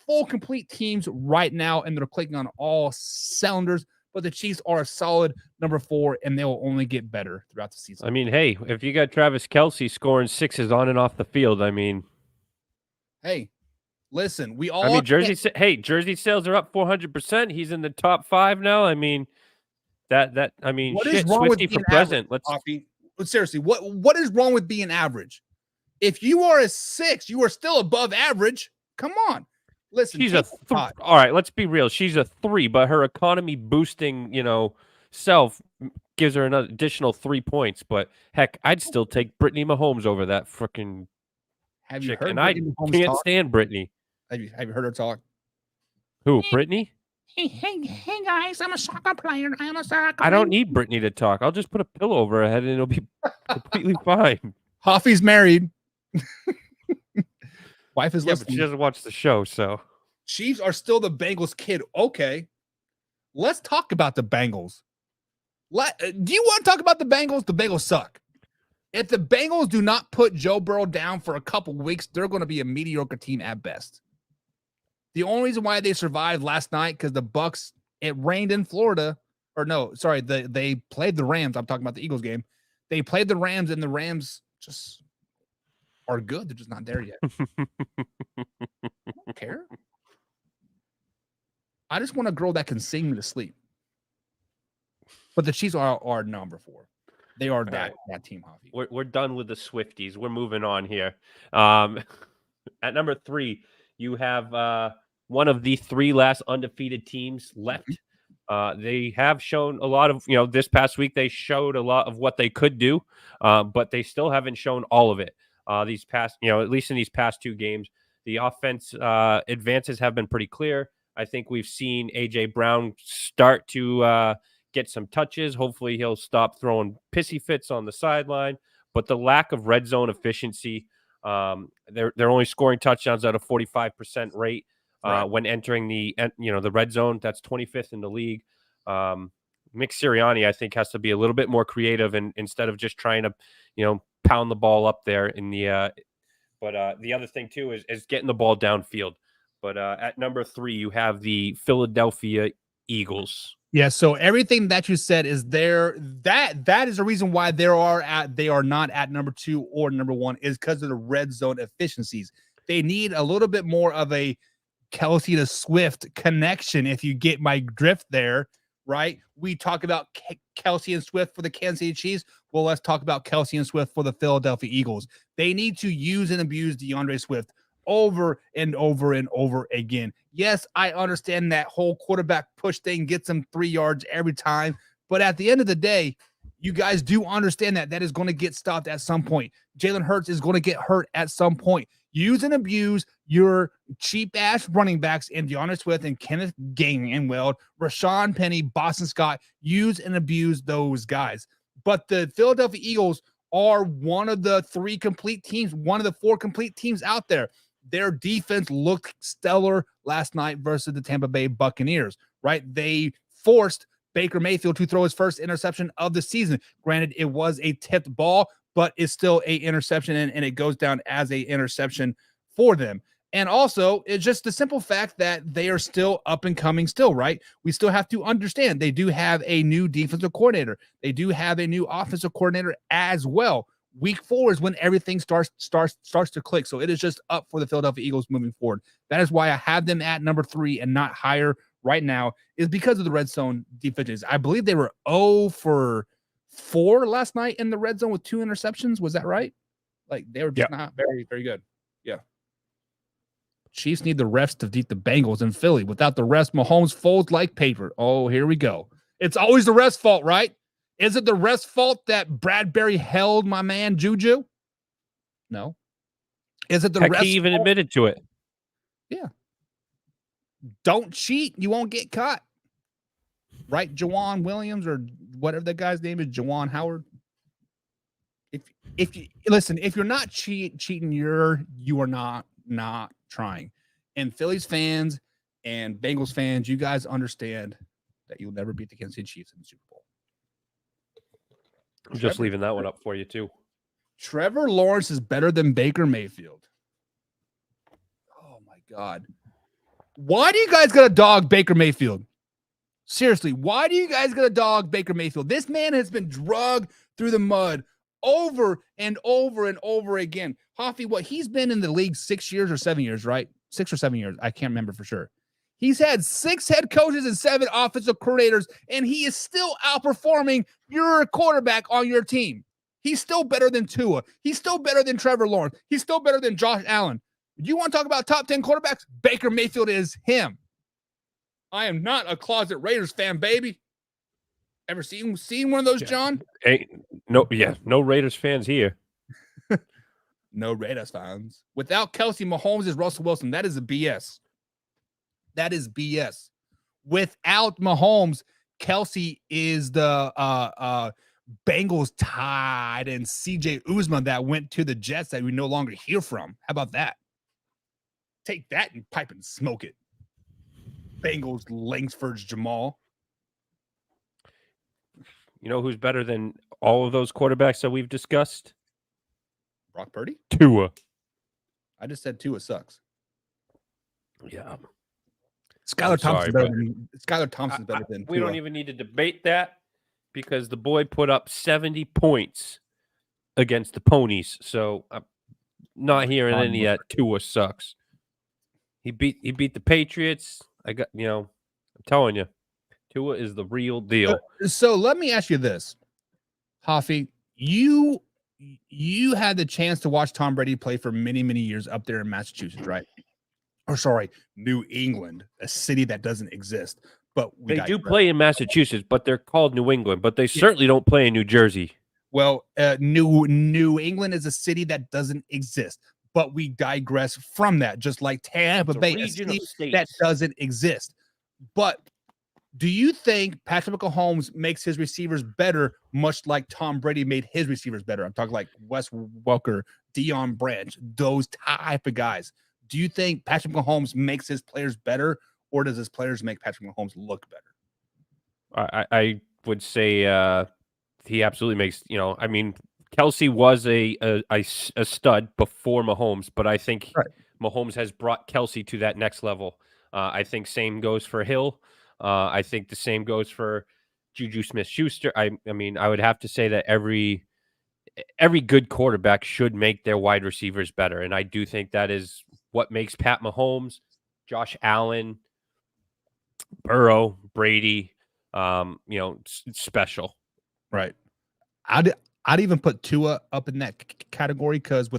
S1: full complete teams right now, and they're clicking on all cylinders. But the Chiefs are a solid number 4, and they will only get better throughout the season.
S2: I mean, hey, if you got Travis Kelce scoring 6s on and off the field, I mean,
S1: hey, listen,
S2: jersey sales are up 400%. He's in the top 5 now. I mean,
S1: what is wrong with
S2: Swifty
S1: being
S2: for president.
S1: Seriously, what is wrong with being average? If you are a 6, you are still above average. Come on. Listen,
S2: she's all right, let's be real. She's a 3, but her economy boosting, self gives her an additional 3 points. But heck, I'd still take Brittany Mahomes over that freaking chick. And I can't stand Brittany.
S1: Have you heard her talk?
S2: Who, Brittany?
S1: Hey guys, I'm a soccer player.
S2: I don't need Brittany to talk. I'll just put a pillow over her head and it'll be completely fine.
S1: Hoffy's married. Wife is listening.
S2: But she doesn't watch the show, so.
S1: Chiefs are still the Bengals kid. Okay. Let's talk about the Bengals. Do you want to talk about the Bengals? The Bengals suck. If the Bengals do not put Joe Burrow down for a couple weeks, they're going to be a mediocre team at best. The only reason why they survived last night because the Bucs, it rained in Florida. Or no, sorry, they played the Rams. I'm talking about the Eagles game. They played the Rams, and the Rams just are good. They're just not there yet. I don't care. I just want a girl that can sing me to sleep. But the Chiefs are number 4. They are that team, Javi.
S2: We're done with the Swifties. We're moving on here. At number 3, you have one of the 3 last undefeated teams left. They have shown a lot of, this past week, they showed a lot of what they could do, but they still haven't shown all of it. These past, at least in these past 2 games, the offense advances have been pretty clear. I think we've seen A.J. Brown start to get some touches. Hopefully he'll stop throwing pissy fits on the sideline, but the lack of red zone efficiency, they're only scoring touchdowns at a 45% rate. When entering the red zone. That's 25th in the league. Mick Sirianni, I think, has to be a little bit more creative and instead of just trying to, pound the ball up there in the but the other thing too is getting the ball downfield. But at number 3, you have the Philadelphia Eagles.
S1: Yeah, so everything that you said is there. That is the reason why they are not at number 2 or number 1 is because of the red zone efficiencies. They need a little bit more of a Kelce to Swift connection, if you get my drift there, right? We talk about Kelce and Swift for the Kansas City Chiefs. Well, let's talk about Kelce and Swift for the Philadelphia Eagles. They need to use and abuse DeAndre Swift over and over and over again. Yes, I understand that whole quarterback push thing gets them 3 yards every time, but at the end of the day, you guys do understand that is going to get stopped at some point. Jalen Hurts is going to get hurt at some point. Use and abuse your cheap-ass running backs in DeAndre Swift and Kenneth Gainwell, Rashawn Penny, Boston Scott. Use and abuse those guys. But the Philadelphia Eagles are one of the 3 complete teams, one of the 4 complete teams out there. Their defense looked stellar last night versus the Tampa Bay Buccaneers, right? They forced Baker Mayfield to throw his first interception of the season. Granted, it was a tipped ball, but it's still a interception, and it goes down as a interception for them. And also, it's just the simple fact that they are still up and coming still, right? We still have to understand they do have a new defensive coordinator. They do have a new offensive coordinator as well. Week 4 is when everything starts to click. So it is just up for the Philadelphia Eagles moving forward. That is why I have them at number 3 and not higher right now, is because of the red zone defenses. I believe they were 0 for 4 last night in the red zone with 2 interceptions. Was that right? Like they were just not very, very good. Yeah. Chiefs need the refs to beat the Bengals in Philly. Without the refs, Mahomes folds like paper. Oh, here we go. It's always the refs' fault, right? Is it the refs' fault that Bradbury held my man Juju? No. Is it the refs'
S2: He even admitted to it.
S1: Yeah. Don't cheat. You won't get caught. Right? Jawan Williams or whatever that guy's name is, Jawan Howard. if you listen, if you're not cheating, you are not trying. And Phillies fans and Bengals fans, you guys understand that you'll never beat the Kansas City Chiefs in the Super Bowl.
S2: I'm just leaving that one up for you too.
S1: Trevor Lawrence is better than Baker Mayfield. Oh my God. Why do you guys got a dog Baker Mayfield? Seriously, why do you guys got a dog Baker Mayfield? This man has been drugged through the mud over and over and over again. Hoffy, what he's been in the league 6 years or 7 years, right? 6 or 7 years. I can't remember for sure. He's had 6 head coaches and 7 offensive coordinators, and he is still outperforming your quarterback on your team. He's still better than Tua. He's still better than Trevor Lawrence. He's still better than Josh Allen. You want to talk about top 10 quarterbacks? Baker Mayfield is him. I am not a closet Raiders fan, baby. Ever seen one of those, John?
S2: No Raiders fans here.
S1: No Raiders fans. Without Kelsey, Mahomes is Russell Wilson. That is a BS. That is BS. Without Mahomes, Kelsey is the Bengals tied and CJ Uzma that went to the Jets that we no longer hear from. How about that? Take that and pipe and smoke it. Bengals, Langsford's Jamal.
S2: You know who's better than all of those quarterbacks that we've discussed?
S1: Brock Purdy?
S2: Tua.
S1: I just said Tua sucks.
S2: Yeah.
S1: Skylar Thompson's better than
S2: we
S1: Tua.
S2: don't even need to debate that because the boy put up 70 points against the Ponies. So I'm not hearing any of that Tua sucks. He beat the Patriots. I'm telling you, Tua is the real deal.
S1: So let me ask you this, Hoffy. You had the chance to watch Tom Brady play for many, many years up there in Massachusetts, right? Or sorry, New England, a city that doesn't exist. But
S2: they do play in Massachusetts, but they're called New England. But they certainly don't play in New Jersey.
S1: Well, New England is a city that doesn't exist. But we digress from that, just like Tampa Bay, a city that doesn't exist. But do you think Patrick Mahomes makes his receivers better, much like Tom Brady made his receivers better? I'm talking like Wes Welker, Deion Branch, those type of guys. Do you think Patrick Mahomes makes his players better, or does his players make Patrick Mahomes look better?
S2: I would say he absolutely makes, Kelsey was a stud before Mahomes, but I think Mahomes has brought Kelsey to that next level. I think same goes for Hill. I think the same goes for Juju Smith-Schuster. I mean, I would have to say that every good quarterback should make their wide receivers better, and I do think that is what makes Pat Mahomes, Josh Allen, Burrow, Brady, special.
S1: Right. I'd even put Tua up in that category because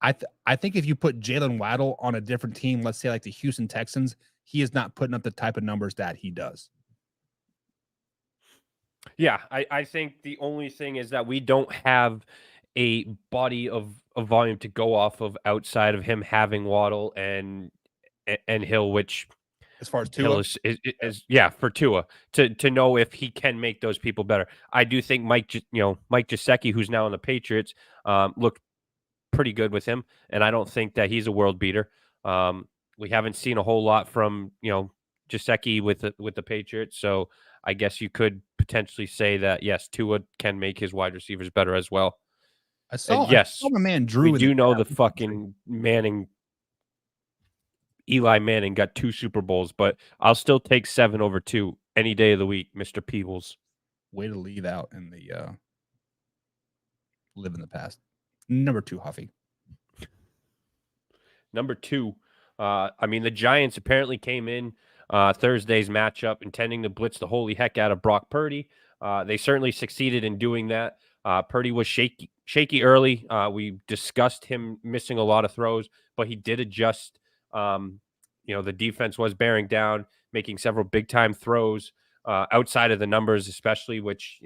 S1: I think if you put Jalen Waddle on a different team, let's say like the Houston Texans, he is not putting up the type of numbers that he does.
S2: Yeah, I think the only thing is that we don't have a body of volume to go off of outside of him having Waddle and Hill, which
S1: as far as Tua
S2: is for Tua to know if he can make those people better. I do think Mike Gesicki, who's now in the Patriots, looked pretty good with him, and I don't think that he's a world beater. We haven't seen a whole lot from Gesicki with the Patriots, so I guess you could potentially say that yes, Tua can make his wide receivers better as well.
S1: I saw my man Drew.
S2: We do know the fucking Eli Manning got 2 Super Bowls, but I'll still take 7 over 2 any day of the week, Mr. Peebles.
S1: Way to leave out in the live in the past. Number 2, Huffy.
S2: Number 2, the Giants apparently came in Thursday's matchup intending to blitz the holy heck out of Brock Purdy. They certainly succeeded in doing that. Purdy was shaky early. We discussed him missing a lot of throws, but he did adjust. The defense was bearing down, making several big-time throws outside of the numbers, especially, which,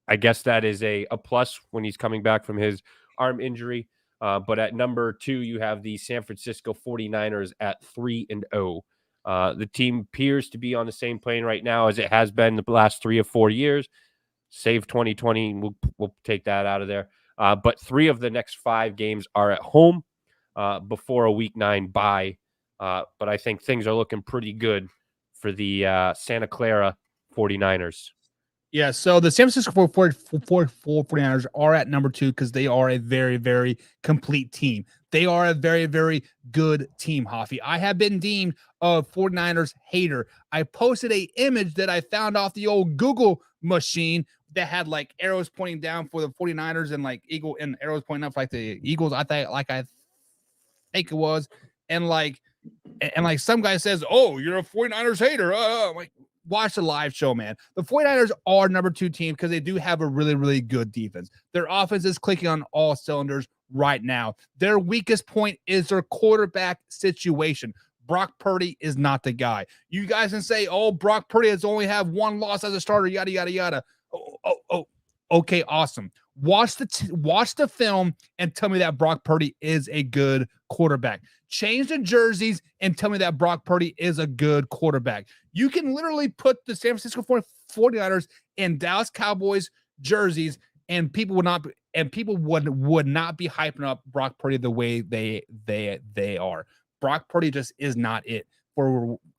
S2: I guess that is a plus when he's coming back from his arm injury. But at number 2, you have the San Francisco 49ers at 3-0. The team appears to be on the same plane right now as it has been the last 3 or 4 years. Save 2020. We'll take that out of there. But 3 of the next 5 games are at home before a week 9 bye. But I think things are looking pretty good for the Santa Clara 49ers.
S1: Yeah, so the San Francisco 49ers are at number 2 because they are a very, very complete team. They are a very, very good team, Hoffy. I have been deemed a 49ers hater. I posted a image that I found off the old Google machine that had like arrows pointing down for the 49ers and like eagle and arrows pointing up like the Eagles. I think it was. And like some guy says, "Oh, you're a 49ers hater." I'm like, watch the live show, man. The 49ers are number 2 team because they do have a really, really good defense. Their offense is clicking on all cylinders right now. Their weakest point is their quarterback situation. Brock Purdy is not the guy. You guys can say, "Oh, Brock Purdy has only have 1 loss as a starter," yada, yada, yada. Oh, okay, awesome. Watch the film and tell me that Brock Purdy is a good quarterback. Change the jerseys and tell me that Brock Purdy is a good quarterback. You can literally put the San Francisco 49ers in Dallas Cowboys jerseys and people would not be hyping up Brock Purdy the way they are. Brock Purdy just is not it.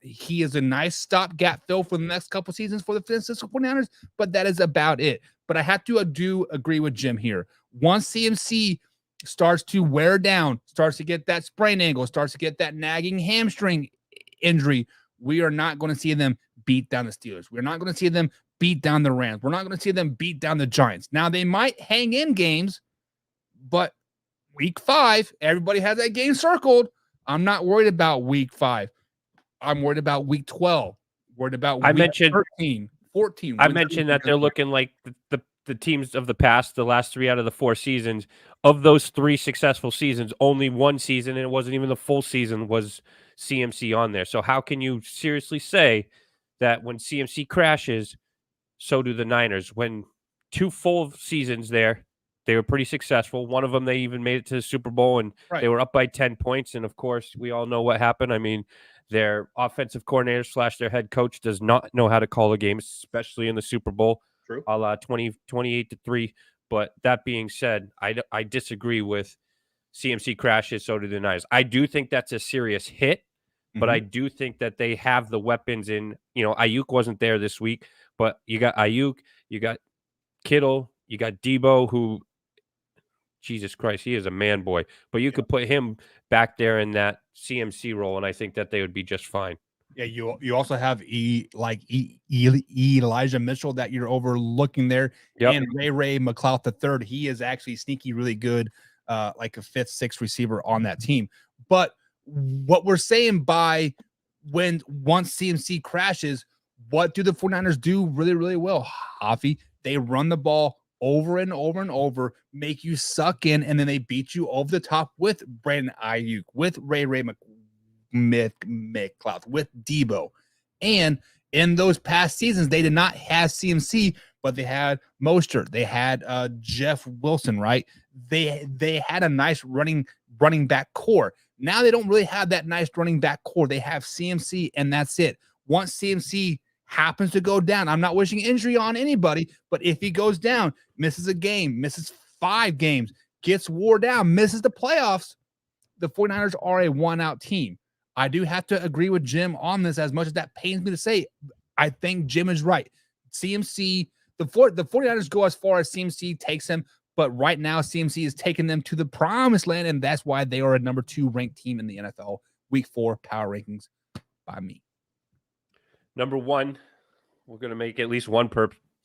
S1: He is a nice stopgap fill for the next couple seasons for the San Francisco 49ers, but that is about it. But I have to agree with Jim here. Once CMC starts to wear down, starts to get that sprain angle, starts to get that nagging hamstring injury, we are not going to see them beat down the Steelers. We're not going to see them beat down the Rams. We're not going to see them beat down the Giants. Now, they might hang in games, but week 5, everybody has that game circled. I'm not worried about week 5. I'm worried about week 12. Worried about week 13, 14.
S2: I mentioned that they're looking like the teams of the past, the last 3 out of the 4 seasons. Of those 3 successful seasons, only 1 season, and it wasn't even the full season, was CMC on there. So how can you seriously say that when CMC crashes, so do the Niners? When 2 full seasons there, they were pretty successful. One of them, they even made it to the Super Bowl, and they were up by 10 points. And, of course, we all know what happened. I mean, their offensive coordinator / their head coach does not know how to call a game, especially in the Super Bowl.
S1: True.
S2: 28-3. But that being said, I disagree with CMC crashes, so do the Niners. I do think that's a serious hit, but I do think that they have the weapons in, Ayuk wasn't there this week, but you got Ayuk, you got Kittle, you got Debo, who, Jesus Christ, he is a man boy. But you could put him back there in that CMC role, and I think that they would be just fine.
S1: Yeah, you also have Elijah Mitchell that you're overlooking there, and Ray McLeod III. He is actually sneaky, really good, like a 5th, 6th receiver on that team. But what we're saying once CMC crashes, what do the 49ers do really, really well, Hoffy? They run the ball over and over and over, make you suck in, and then they beat you over the top with Brandon Ayuk, with Ray McLeod, with Debo. And in those past seasons, they did not have CMC, but they had Mostert. They had Jeff Wilson, right? They had a nice running back core. Now they don't really have that nice running back core. They have CMC, and that's it. Once CMC happens to go down, I'm not wishing injury on anybody, but if he goes down, misses a game, misses 5 games, gets wore down, misses the playoffs, the 49ers are a one-out team. I do have to agree with Jim on this, as much as that pains me to say. I think Jim is right. CMC, the 49ers go as far as CMC takes them, but right now CMC is taking them to the promised land, and that's why they are a number 2 ranked team in the NFL. Week 4 power rankings by me.
S2: Number 1, we're going to make at least one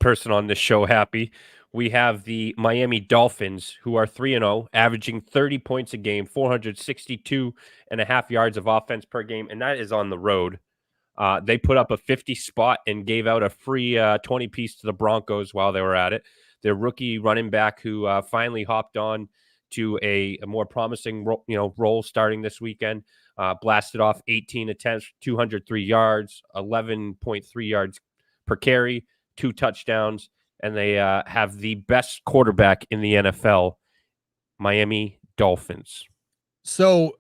S2: person on this show happy. We have the Miami Dolphins, who are 3-0, averaging 30 points a game, 462.5 yards of offense per game, and that is on the road. They put up a 50 spot and gave out a free 20-piece to the Broncos while they were at it. Their rookie running back, who finally hopped on to a more promising role starting this weekend, blasted off 18 attempts, 203 yards, 11.3 yards per carry, 2 touchdowns, and they have the best quarterback in the NFL, Miami Dolphins.
S1: So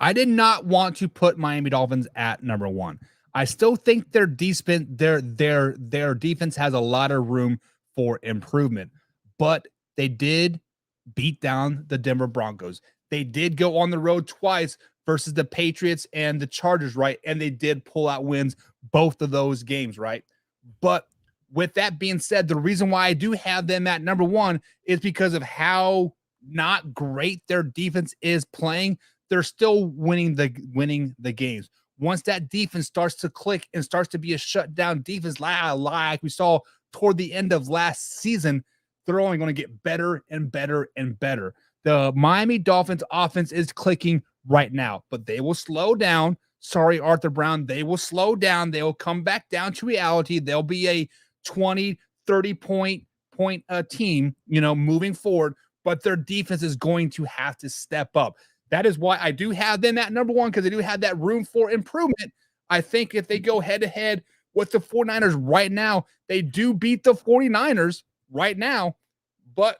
S1: I did not want to put Miami Dolphins at number 1. I still think their defense has a lot of room for improvement. But they did beat down the Denver Broncos. They did go on the road twice versus the Patriots and the Chargers, right? And they did pull out wins both of those games, right? But with that being said, the reason why I do have them at number one is because of how not great their defense is playing. They're still winning the games. Once that defense starts to click and starts to be a shutdown defense, like we saw toward the end of last season, they're only going to get better and better and better. The Miami Dolphins offense is clicking right now, but they will slow down. Sorry, Arthur Brown. They will slow down. They will come back down to reality. They'll be a 20, 30 point team, moving forward, but their defense is going to have to step up. That is why I do have them at number one, because they do have that room for improvement. I think if they go head to head with the 49ers right now, they do beat the 49ers right now. But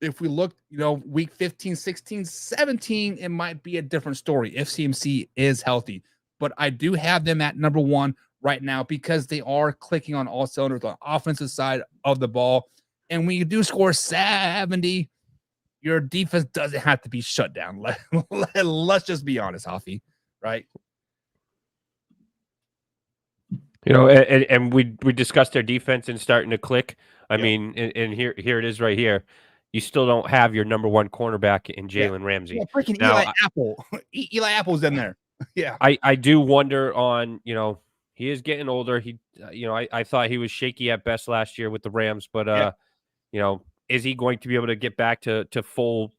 S1: if we look, week 15, 16, 17, it might be a different story if CMC is healthy. But I do have them at number one right now because they are clicking on all cylinders on the offensive side of the ball. And when you do score 70, your defense doesn't have to be shut down. Let's just be honest, Hoffy, right?
S2: And we discussed their defense and starting to click. I mean, and here it is right here. You still don't have your number one cornerback in Jalen Ramsey.
S1: Yeah, freaking now, Eli Apple. Eli Apple's in there. Yeah.
S2: I do wonder on, he is getting older. He, I thought he was shaky at best last year with the Rams, but, is he going to be able to get back to full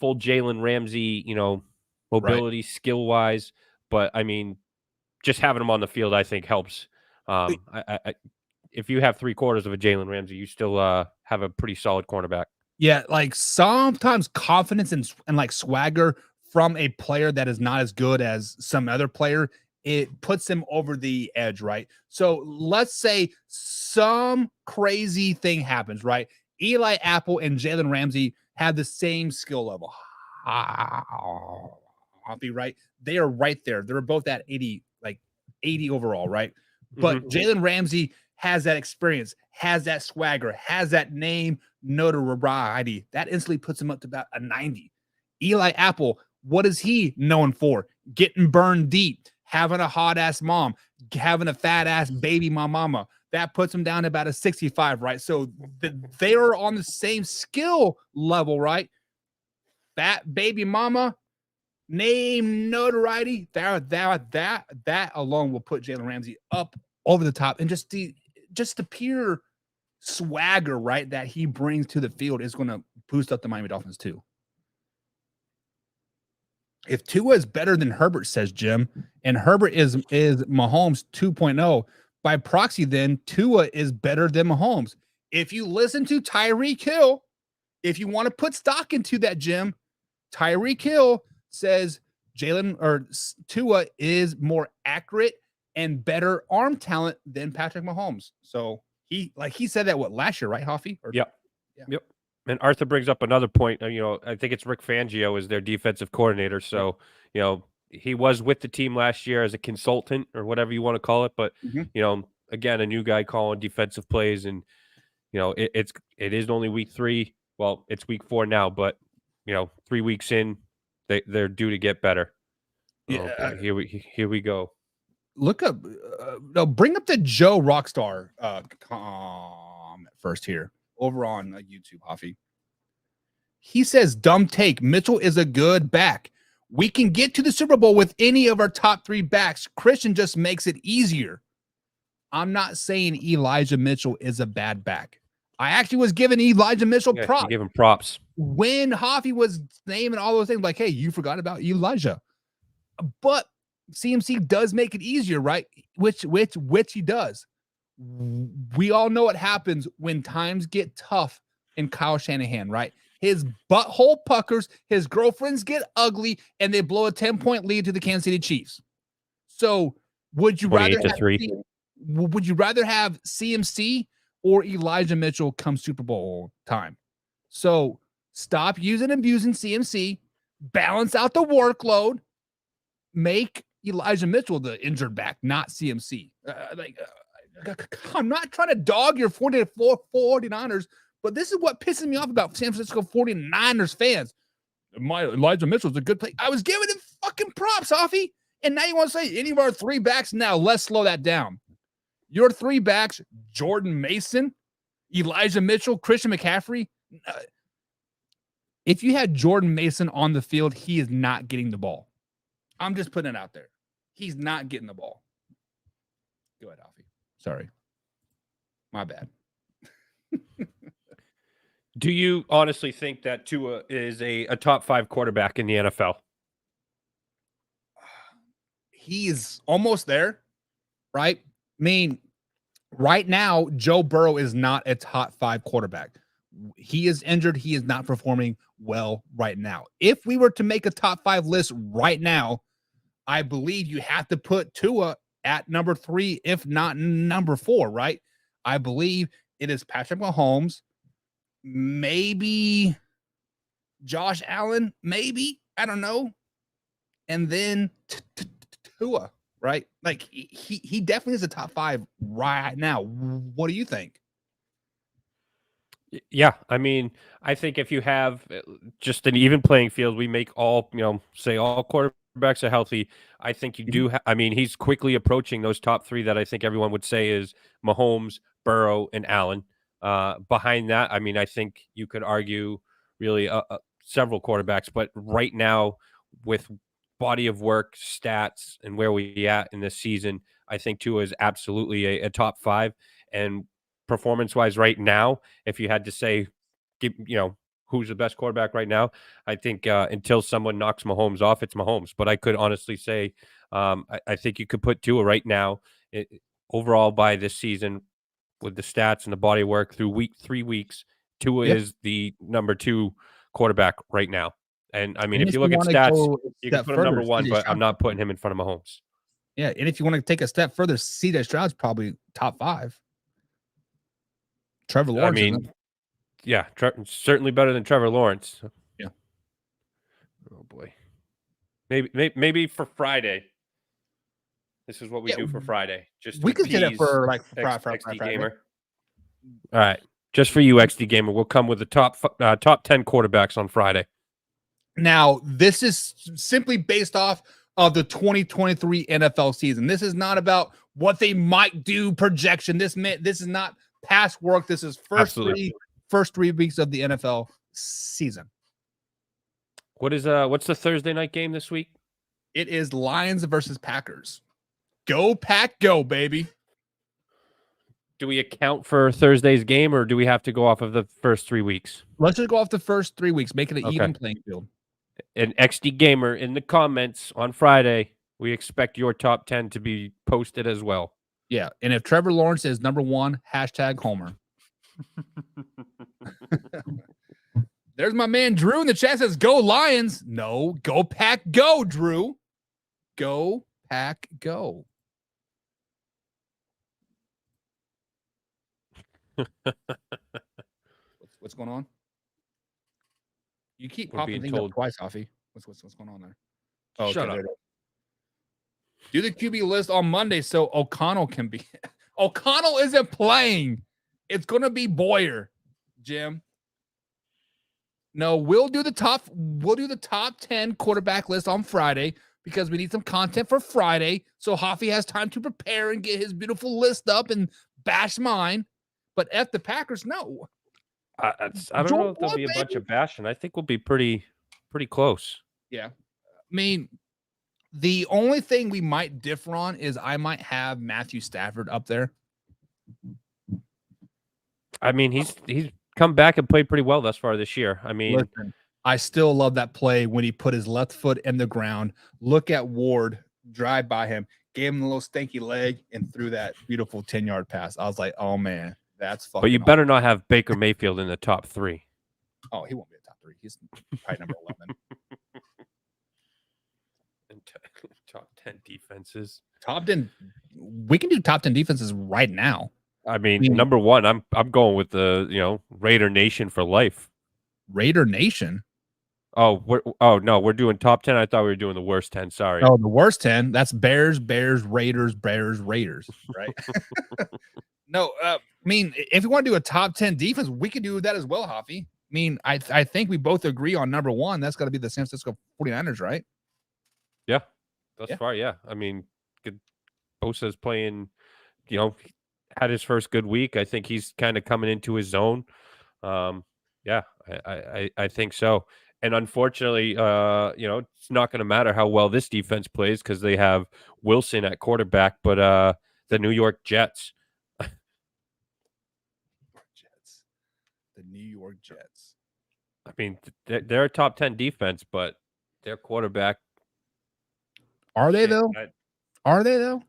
S2: Jalen Ramsey, mobility, skill wise? But I mean, just having him on the field, I think helps. If you have 3/4 of a Jalen Ramsey, you still have a pretty solid cornerback.
S1: Yeah, like sometimes confidence and like swagger from a player that is not as good as some other player, it puts him over the edge, right? So let's say some crazy thing happens, right? Eli Apple and Jalen Ramsey have the same skill level. I'll be right. They are right there. They're both at 80 overall, right? But Jalen Ramsey has that experience, has that swagger, has that name notoriety. That instantly puts him up to about a 90. Eli Apple, what is he known for? Getting burned deep, having a hot ass mom, having a fat ass baby mama. That puts him down to about a 65, right? So they are on the same skill level, right? Fat baby mama, name notoriety, that alone will put Jalen Ramsey up over the top, and just the pure swagger, right, that he brings to the field is going to boost up the Miami Dolphins too. If Tua is better than Herbert, says Jim, and Herbert is Mahomes 2.0, by proxy, then Tua is better than Mahomes. If you listen to Tyreek Hill, if you want to put stock into that, Jim, Tyreek Hill says Tua is more accurate and better arm talent than Patrick Mahomes. So he said that last year, right, Hoffy?
S2: Yep. And Arthur brings up another point. I think it's Rick Fangio is their defensive coordinator. So, he was with the team last year as a consultant or whatever you want to call it. But, again, a new guy calling defensive plays, and, it is only week 3. Well, it's week 4 now, but, 3 weeks in, they're due to get better.
S1: Yeah.
S2: Here we go.
S1: Look up, bring up the Joe Rockstar comment first here over on YouTube, Hoffy. He says, dumb take. Mitchell is a good back. We can get to the Super Bowl with any of our top 3 backs. Christian just makes it easier. I'm not saying Elijah Mitchell is a bad back. I actually was giving Elijah Mitchell props.
S2: Give him props.
S1: When Hoffy was naming all those things, like, hey, you forgot about Elijah. But CMC does make it easier, right? Which he does. We all know what happens when times get tough in Kyle Shanahan, right? His butthole puckers, his girlfriends get ugly, and they blow a 10-point lead to the Kansas City Chiefs. So would you rather have CMC or Elijah Mitchell come Super Bowl time? So stop using and abusing CMC, balance out the workload, make Elijah Mitchell the injured back, not CMC. I'm not trying to dog your 49ers, but this is what pisses me off about San Francisco 49ers fans. Elijah Mitchell's a good play. I was giving him fucking props, Offie. And now you want to say any of our three backs? Now let's slow that down. Your three backs, Jordan Mason, Elijah Mitchell, Christian McCaffrey. If you had Jordan Mason on the field, he is not getting the ball. I'm just putting it out there. He's not getting the ball. Go ahead, Offie. Sorry. My bad.
S2: Do you honestly think that Tua is a top 5 quarterback in the NFL?
S1: He's almost there, right? I mean, right now, Joe Burrow is not a top 5 quarterback. He is injured. He is not performing well right now. If we were to make a top 5 list right now, I believe you have to put Tua at number 3, if not number 4, right? I believe it is Patrick Mahomes, maybe Josh Allen, maybe, I don't know. And then Tua, right? Like he definitely is a top 5 right now. What do you think?
S2: Yeah, I mean, I think if you have just an even playing field, we make all, say all quarterbacks are healthy. I think you do. I mean, he's quickly approaching those top 3 that I think everyone would say is Mahomes, Burrow, and Allen. Behind that, I mean, I think you could argue really several quarterbacks, but right now with body of work, stats, and where we at in this season, I think Tua is absolutely a top 5. And performance-wise right now, if you had to say, who's the best quarterback right now, I think until someone knocks Mahomes off, it's Mahomes. But I could honestly say I think you could put Tua right now overall by this season with the stats and the body work through 3 weeks. Tua is the number 2 quarterback right now. And I mean, if you look at stats, you can put him number 1, but I'm not putting him in front of Mahomes.
S1: Yeah, and if you want to take a step further, CJ Stroud's probably top 5. Trevor Lawrence.
S2: I mean, yeah, certainly better than Trevor Lawrence.
S1: Yeah.
S2: Oh boy. Maybe for Friday. This is what we do for Friday. Just
S1: we could get it for like
S2: XD Gamer. All right, just for you, XD Gamer. We'll come with the top 10 quarterbacks on Friday. Now,
S1: this is simply based off of the 2023 NFL season. This is not about what they might do projection. This is not past work. This is first 3 weeks of the NFL season.
S2: What's the Thursday night game this week?
S1: It is Lions versus Packers. Go Pack, go, baby.
S2: Do we account for Thursday's game, or do we have to go off of the first 3 weeks?
S1: Let's just go off the first 3 weeks, make it an even playing field.
S2: And XD Gamer, in the comments on Friday, we expect your top 10 to be posted as well.
S1: Yeah, and if Trevor Lawrence is number 1, #Homer. There's my man Drew in the chat says, go Lions. No, go Pack, go, Drew. Go Pack, go. What's going on? You keep popping things up twice, Offie. What's going on there?
S2: Oh, shut up.
S1: Do the QB list on Monday so O'Connell can be. O'Connell isn't playing. It's going to be Boyer, Jim. No, we'll do the top 10 quarterback list on Friday because we need some content for Friday. So Hoffy has time to prepare and get his beautiful list up and bash mine. But F the Packers, no.
S2: I don't know if there'll be a bunch of bashing. I think we'll be pretty close.
S1: Yeah. I mean, the only thing we might differ on is I might have Matthew Stafford up there.
S2: I mean, he's come back and played pretty well thus far this year. I mean,
S1: listen, I still love that play when he put his left foot in the ground. Look at Ward drive by him, gave him a little stanky leg, and threw that beautiful 10-yard pass. I was like, oh man, that's fucking.
S2: But you better not have Baker Mayfield in the top 3.
S1: Oh, he won't be a top 3. He's probably number 11.
S2: And top 10 defenses.
S1: Top 10. We can do top 10 defenses right now.
S2: I mean, number 1, I'm going with the Raider Nation for life.
S1: Raider Nation.
S2: We're doing top 10. I thought we were doing the worst 10. Sorry.
S1: Oh, the worst 10. That's Bears, Raiders, Raiders, right? No, I mean, if we want to do a top 10 defense, we could do that as well, Hoffy. I mean, I think we both agree on number one. That's got to be the San Francisco 49ers, right?
S2: Yeah. Thus far, yeah. I mean, Bosa's playing, had his first good week. I think he's kind of coming into his zone. Yeah, I think so. And unfortunately, it's not going to matter how well this defense plays because they have Wilson at quarterback, but the New York Jets.
S1: The New York Jets.
S2: I mean, they're a top 10 defense, but their quarterback.
S1: Are they though? Are they though?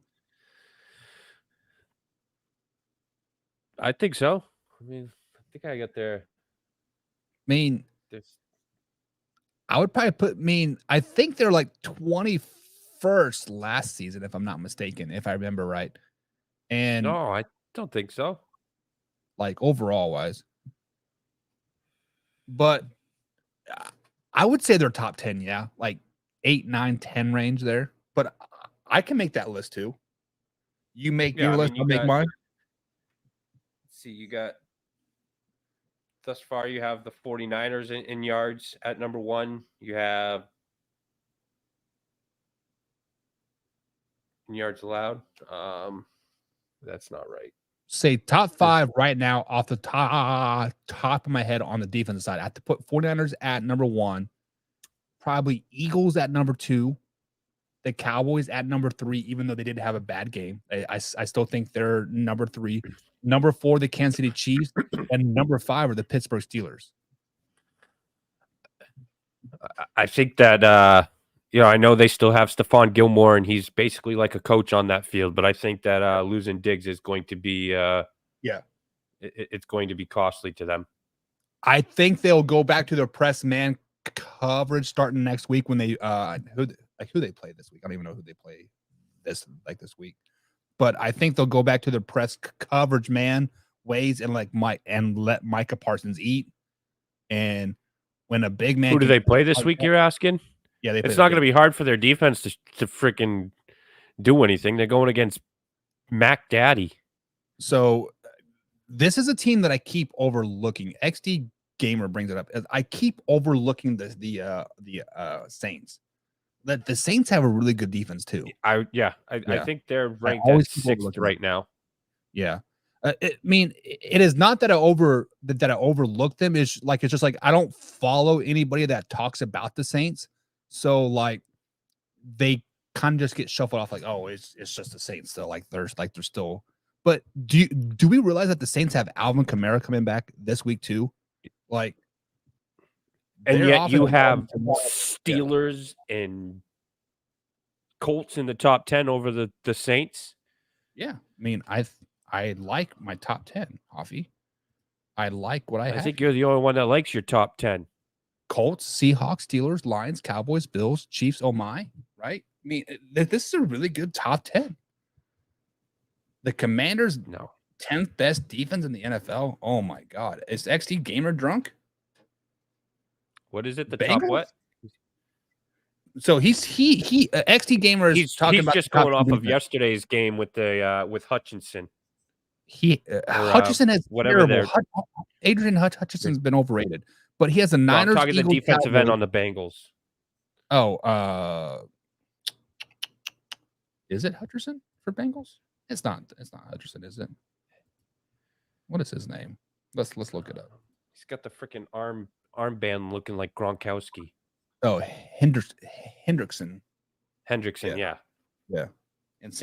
S2: I think so. I mean, I think I got there.
S1: I mean, I would probably I think they're like 21st last season, if I'm not mistaken, if I remember right. And
S2: no, I don't think so.
S1: Like overall wise. But I would say they're top 10, yeah. Like 8, 9, 10 range there. But I can make that list too. You make your list, I'll make mine.
S2: See, you got thus far, you have the 49ers in yards at number one. You have in yards allowed. That's not right.
S1: Say top 5 right now off the top of my head on the defensive side. I have to put 49ers at number 1, probably Eagles at number 2, the Cowboys at number 3, even though they did have a bad game. I still think they're number 3. Number 4, the Kansas City Chiefs, and number 5 are the Pittsburgh Steelers.
S2: I think that I know they still have Stephon Gilmore, and he's basically like a coach on that field. But I think that losing Diggs is going to be it's going to be costly to them.
S1: I think they'll go back to their press man coverage starting next week when they who they play this week. I don't even know who they play this week, but I think they'll go back to their press coverage man ways and let Micah Parsons eat. And when a big man,
S2: who do they play this week? You're asking?
S1: Yeah,
S2: it's not going to be hard for their defense to freaking do anything. They're going against Mac Daddy.
S1: So this is a team that I keep overlooking. XD Gamer brings it up. I keep overlooking the Saints. That the Saints have a really good defense too.
S2: I think they're ranked at 6th right now.
S1: Yeah. It is not that I overlook them. It's just like I don't follow anybody that talks about the Saints. So like they kind of just get shuffled off like, oh, it's just the Saints still. They're still. But do we realize that the Saints have Alvin Kamara coming back this week too? Like,
S2: and yet you have Steelers and Colts in the top 10 over the Saints.
S1: Yeah, I mean, I like my top 10, Hoffy. I like what I have.
S2: I think you're the only one that likes your top 10.
S1: Colts, Seahawks, Steelers, Lions, Cowboys, Bills, Chiefs. Oh my, right? I mean, this is a really good top 10. The Commanders, 10th best defense in the NFL. Oh my God, is XD Gamer drunk?
S2: What is it? The Bengals? Top what?
S1: So XD Gamer is talking about
S2: just going off of yesterday's game with Hutchinson.
S1: Hutchinson has terrible. Adrian Hutchinson's been overrated, but he has a Niners.
S2: I'm talking the defensive end on the Bengals.
S1: Oh, is it Hutchinson for Bengals? It's not Hutchinson, is it? What is his name? Let's look it up.
S2: He's got the freaking armband looking like Gronkowski.
S1: Oh, Hendrickson.
S2: Yeah.
S1: And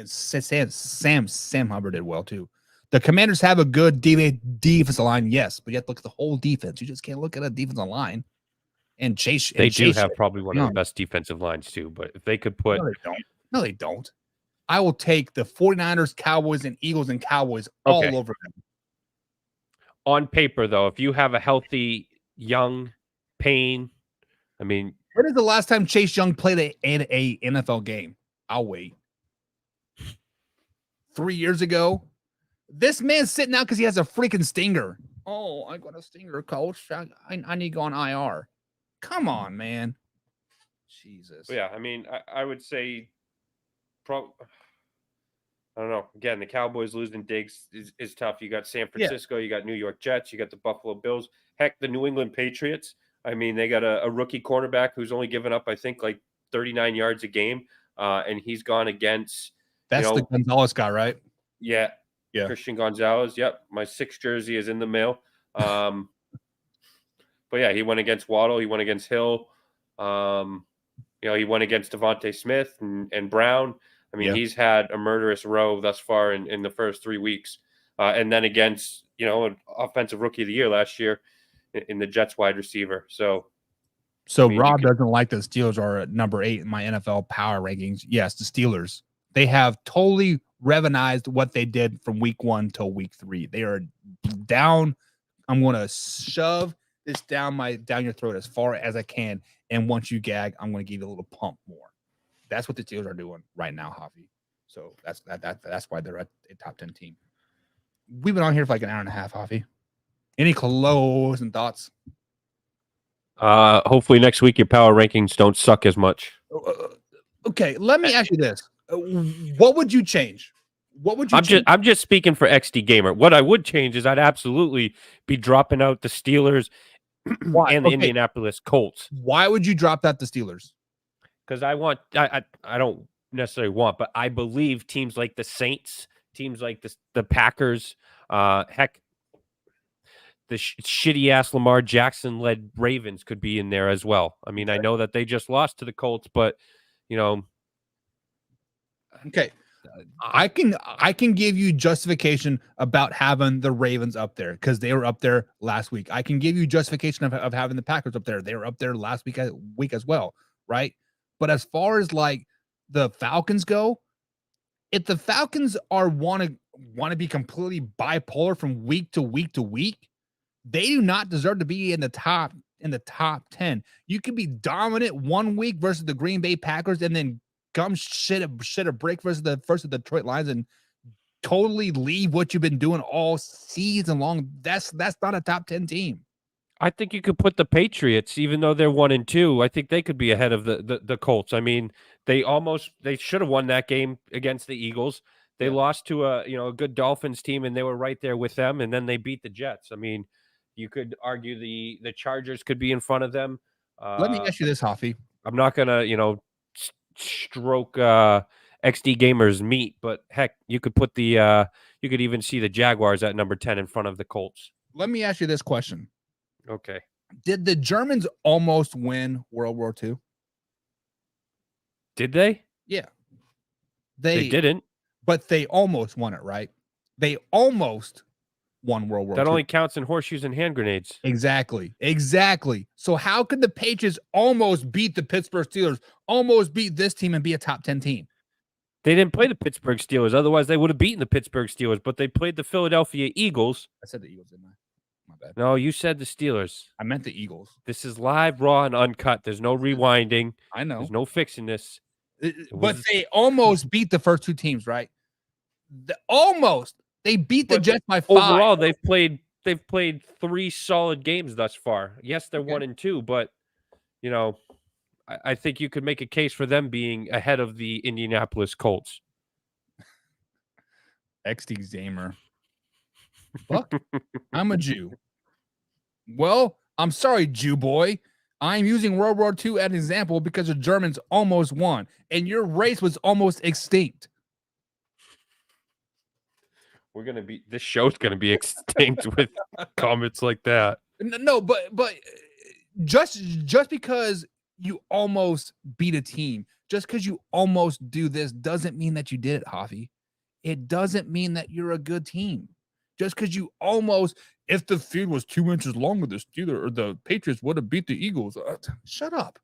S1: Sam Hubbard did well too. The Commanders have a good defensive line, yes, but you have to look at the whole defense. You just can't look at a defensive line. And Chase,
S2: they do have probably one of the best defensive lines too. But if they could put,
S1: no, they don't. I will take the 49ers, Cowboys, and Eagles and Cowboys all over them.
S2: On paper, though, if you have a healthy young Payne, I mean,
S1: when is the last time Chase Young played a NFL game? I'll wait. 3 years ago. This man's sitting out because he has a freaking stinger. Oh, I got a stinger, coach. I need to go on IR. Come on, man. Jesus.
S2: But yeah, I mean, I would say, I don't know. Again, the Cowboys losing Diggs is tough. You got San
S1: Yeah.
S2: Francisco, you got New York Jets, you got the Buffalo Bills. Heck, the New England Patriots. I mean, they got a rookie cornerback who's only given up, I think, like 39 yards a game, and he's gone against.
S1: That's the Gonzalez guy, right?
S2: Yeah,
S1: Yeah.
S2: Christian Gonzalez. Yep, my 6th jersey is in the mail. But yeah, he went against Waddle. He went against Hill. He went against Devontae Smith and Brown. I mean, he's had a murderous row thus far in the first 3 weeks. And then against, an offensive rookie of the year last year in the Jets wide receiver. So
S1: I mean, Rob doesn't like the Steelers are at number 8 in my NFL power rankings. Yes, the Steelers. They have totally revanized what they did from week 1 till week 3. They are down. I'm going to shove this down your throat as far as I can. And once you gag, I'm going to give you a little pump more. That's what the Steelers are doing right now, Javi. So that's why they're a top 10 team. We've been on here for like an hour and a half, Javi. Any closing thoughts?
S2: Hopefully next week your power rankings don't suck as much.
S1: Okay, let me ask you this: what would you change? What would you?
S2: I'm just speaking for XD Gamer. What I would change is I'd absolutely be dropping out the Steelers and the Indianapolis Colts.
S1: Why would you drop that the Steelers?
S2: Because I don't necessarily want, but I believe teams like the Saints, teams like the Packers, heck, the shitty ass Lamar Jackson led Ravens could be in there as well. I mean, I know that they just lost to the Colts, but
S1: okay, I can give you justification about having the Ravens up there because they were up there last week. I can give you justification of having the Packers up there. They were up there last week as well, right? But as far as like the Falcons go, if the Falcons want to be completely bipolar from week to week to week, they do not deserve to be in the top 10. You could be dominant 1 week versus the Green Bay Packers and then come shit a break versus the Detroit Lions and totally leave what you've been doing all season long. That's not a top 10 team.
S2: I think you could put the Patriots, even though they're 1-2. I think they could be ahead of the Colts. I mean, they should have won that game against the Eagles. They lost to a good Dolphins team, and they were right there with them. And then they beat the Jets. I mean, you could argue the Chargers could be in front of them.
S1: Let me ask you this, Hoffy.
S2: I'm not gonna stroke XD Gamers meat, but heck, you could put you could even see the Jaguars at number 10 in front of the Colts.
S1: Let me ask you this question.
S2: Okay.
S1: Did the Germans almost win World War II?
S2: Did they?
S1: Yeah.
S2: They didn't.
S1: But they almost won it, right? They almost won World War II.
S2: That only counts in horseshoes and hand grenades.
S1: Exactly. So how could the Patriots almost beat the Pittsburgh Steelers, almost beat this team and be a top 10 team?
S2: They didn't play the Pittsburgh Steelers. Otherwise, they would have beaten the Pittsburgh Steelers, but they played the Philadelphia Eagles.
S1: I said the Eagles, didn't I? My bad.
S2: No, you said the Steelers.
S1: I meant the Eagles.
S2: This is live, raw, and uncut. There's no rewinding.
S1: I know.
S2: There's no fixing this.
S1: But they almost beat the first 2 teams, right? They beat the Jets by 5.
S2: Overall, they've played 3 solid games thus far. Yes, they're 1-2, but I think you could make a case for them being ahead of the Indianapolis Colts.
S1: XD Zamer. Buck, I'm a Jew. Well, I'm sorry, Jew boy. I'm using World War II as an example because the Germans almost won, and your race was almost extinct.
S2: This show's gonna be extinct with comments like that.
S1: No, but just because you almost beat a team, just because you almost do this doesn't mean that you did it, Javi. It doesn't mean that you're a good team. Just because you almost, if the field was 2 inches longer, the Steelers or the Patriots would have beat the Eagles. Shut up.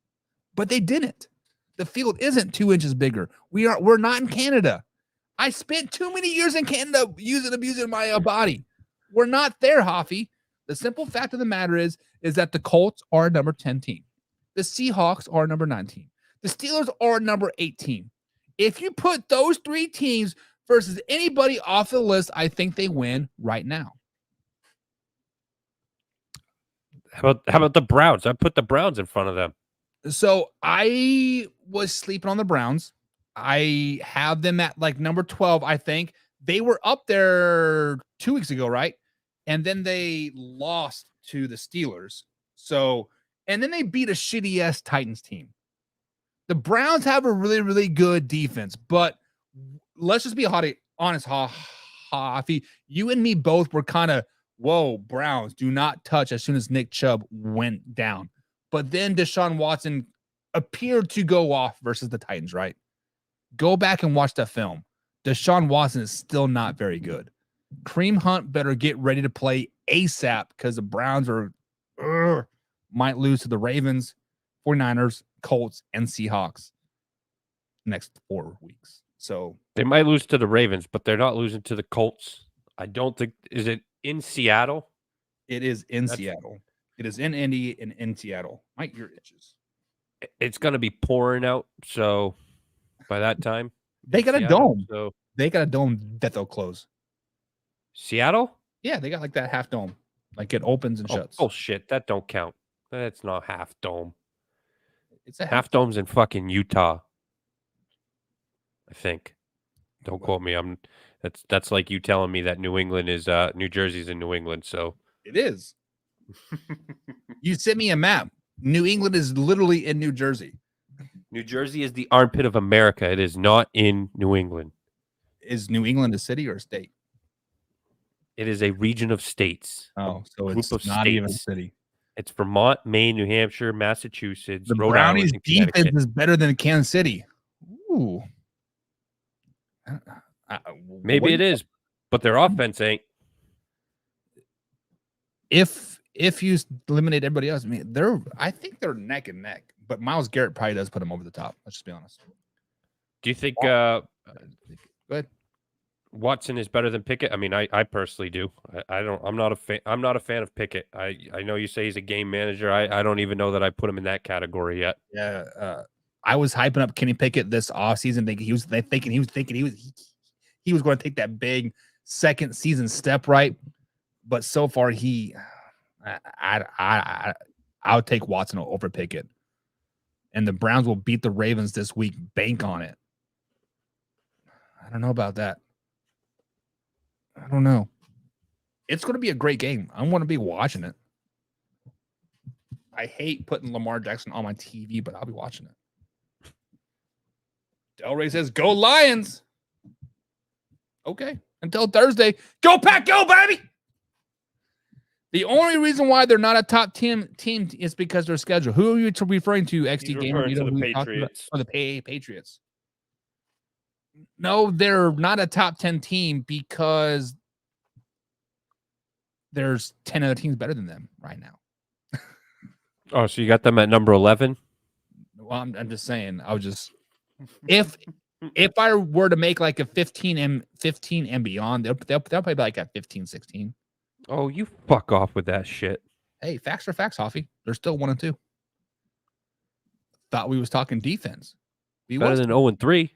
S1: But they didn't. The field isn't 2 inches bigger. We're not in Canada. I spent too many years in Canada abusing my body. We're not there, Hoffy. The simple fact of the matter is that the Colts are a number 10 team. The Seahawks are a number 9 team. The Steelers are a number 8 team. If you put those 3 teams versus anybody off the list, I think they win right now.
S2: How about the Browns? I put the Browns in front of them.
S1: So I was sleeping on the Browns. I have them at like number 12, I think. They were up there 2 weeks ago, right? And then they lost to the Steelers. So, and then they beat a shitty ass Titans team. The Browns have a really, really good defense, but let's just be honest, Hoffy. You and me both were kind of, whoa, Browns do not touch as soon as Nick Chubb went down. But then Deshaun Watson appeared to go off versus the Titans, right? Go back and watch that film. Deshaun Watson is still not very good. Kareem Hunt better get ready to play ASAP because the Browns might lose to the Ravens, 49ers, Colts, and Seahawks next 4 weeks. So
S2: they might lose to the Ravens, but they're not losing to the Colts. I don't think. Is it in Seattle?
S1: It is in Seattle. It is in Indy and in Seattle. My ear itches.
S2: It's going to be pouring out. So by that time,
S1: they got
S2: Seattle,
S1: a dome.
S2: So
S1: they got a dome that they'll close.
S2: Seattle?
S1: Yeah, they got like that half dome. Like it opens and shuts.
S2: Oh shit, that don't count. That's not half dome.
S1: It's a
S2: half dome's in fucking Utah. I think. Don't quote me. That's like you telling me that New England is New Jersey's in New England, so
S1: it is. You sent me a map. New England is literally in New Jersey.
S2: New Jersey is the armpit of America. It is not in New England.
S1: Is New England a city or a state?
S2: It is a region of states.
S1: Oh, so it's not even a city.
S2: It's Vermont, Maine, New Hampshire, Massachusetts.
S1: The
S2: Rhode
S1: Brownies'
S2: Island,
S1: defense is better than Kansas City. Ooh.
S2: Maybe it is, but their offense ain't.
S1: If you eliminate everybody else, I think they're neck and neck. But Myles Garrett probably does put them over the top. Let's just be honest.
S2: Do you think?
S1: Go ahead.
S2: Watson is better than Pickett. I mean, I personally do. I'm not a fan. I'm not a fan of Pickett. I know you say he's a game manager. I don't even know that I put him in that category yet.
S1: Yeah. I was hyping up Kenny Pickett this offseason, thinking he was going to take that big second season step, right? But so far, I would take Watson over Pickett, and the Browns will beat the Ravens this week. Bank on it. I don't know about that. I don't know. It's going to be a great game. I want to be watching it. I hate putting Lamar Jackson on my TV, but I'll be watching it. Del Rey says, "Go Lions." Okay. Until Thursday. Go Pack, go, baby. The only reason why they're not a top team is because their schedule. Who are you referring to, XD Gamer?
S2: You know the Patriots.
S1: Oh, the Patriots. No, they're not a top 10 team because there's 10 other teams better than them right now.
S2: Oh, so you got them at number 11?
S1: Well, I'm just saying. I was just if I were to make like a 15 and beyond, they'll probably be like at 15, 16.
S2: Oh, you fuck off with that shit.
S1: Hey, facts are facts, Hoffy. They're still 1 and 2. Thought we was talking defense.
S2: Better than 0 and 3.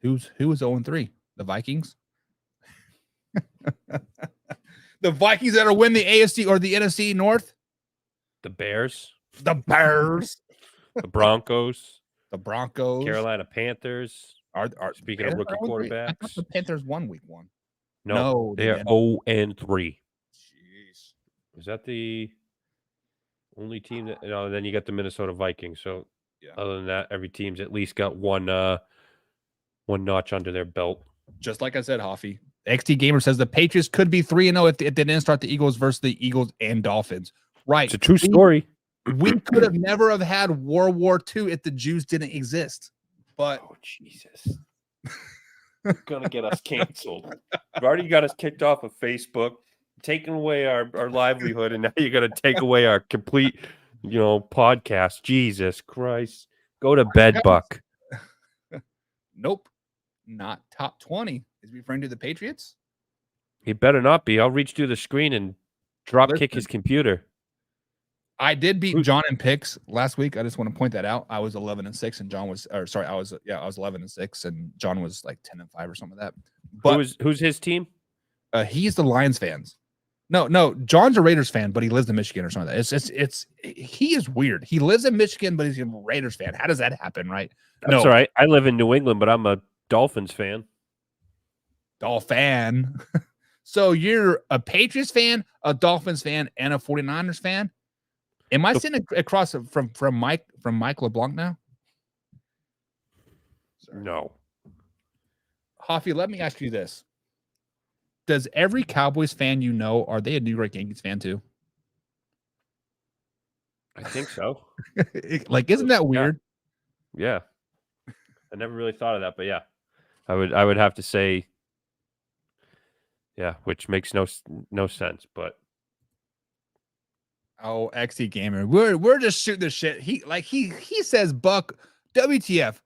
S1: Who was 0 and 3? The Vikings. The Vikings that'll win the AFC or the NFC North.
S2: The Bears.
S1: The Bears.
S2: The Broncos.
S1: The Broncos.
S2: Carolina Panthers.
S1: Are
S2: speaking of rookie quarterbacks?
S1: I thought the Panthers won week 1.
S2: No, they are 0 and 3.
S1: Jeez.
S2: Is that the only team that? No, then you got the Minnesota Vikings. So, yeah. Other than that, every team's at least got one notch under their belt.
S1: Just like I said, Hoffy. XT Gamer says the Patriots could be 3-0 if they didn't start the Eagles versus the Eagles and Dolphins. Right.
S2: It's a true story.
S1: We could have never have had World War II if the Jews didn't exist. But
S2: oh Jesus. Gonna get us canceled. You've already got us kicked off of Facebook, taking away our livelihood, and now you're gonna take away our complete, podcast. Jesus Christ. Go to bed, Buck.
S1: Nope. Not top 20. Is he referring to the Patriots?
S2: He better not be. I'll reach through the screen and drop kick his computer.
S1: I did beat John in picks last week. I just want to point that out. I was 11-6 and John was, I was 11-6 and John was like 10-5 or something like that. But
S2: who's his team?
S1: He's the Lions fans. No. John's a Raiders fan, but he lives in Michigan or something like that. He is weird. He lives in Michigan, but he's a Raiders fan. How does that happen, right?
S2: That's all right. I live in New England, but I'm a Dolphins fan.
S1: Dolphin. So you're a Patriots fan, a Dolphins fan, and a 49ers fan? Am I sitting across from Mike LeBlanc now? Sorry.
S2: No.
S1: Hoffy, let me ask you this. Does every Cowboys fan you know, are they a New York Yankees fan too?
S2: I think so.
S1: Like, isn't that weird?
S2: Yeah. I never really thought of that, but yeah. I would have to say yeah, which makes no sense, but
S1: oh, XE Gamer. We're just shooting the shit. He says, Buck, WTF,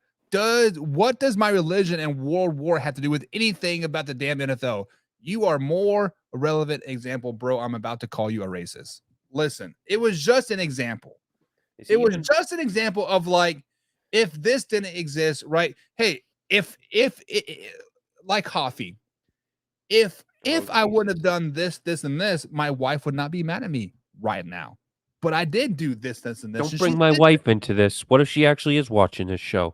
S1: what does my religion and World War have to do with anything about the damn NFL? You are more a relevant example, bro. I'm about to call you a racist. Listen, it was just an example. It was just an example of like, if this didn't exist, right? Hey, if like Hoffy, if I wouldn't have done this, and this, my wife would not be mad at me right now. But I did do this, and this.
S2: Don't bring my wife into this. What if she actually is watching this show?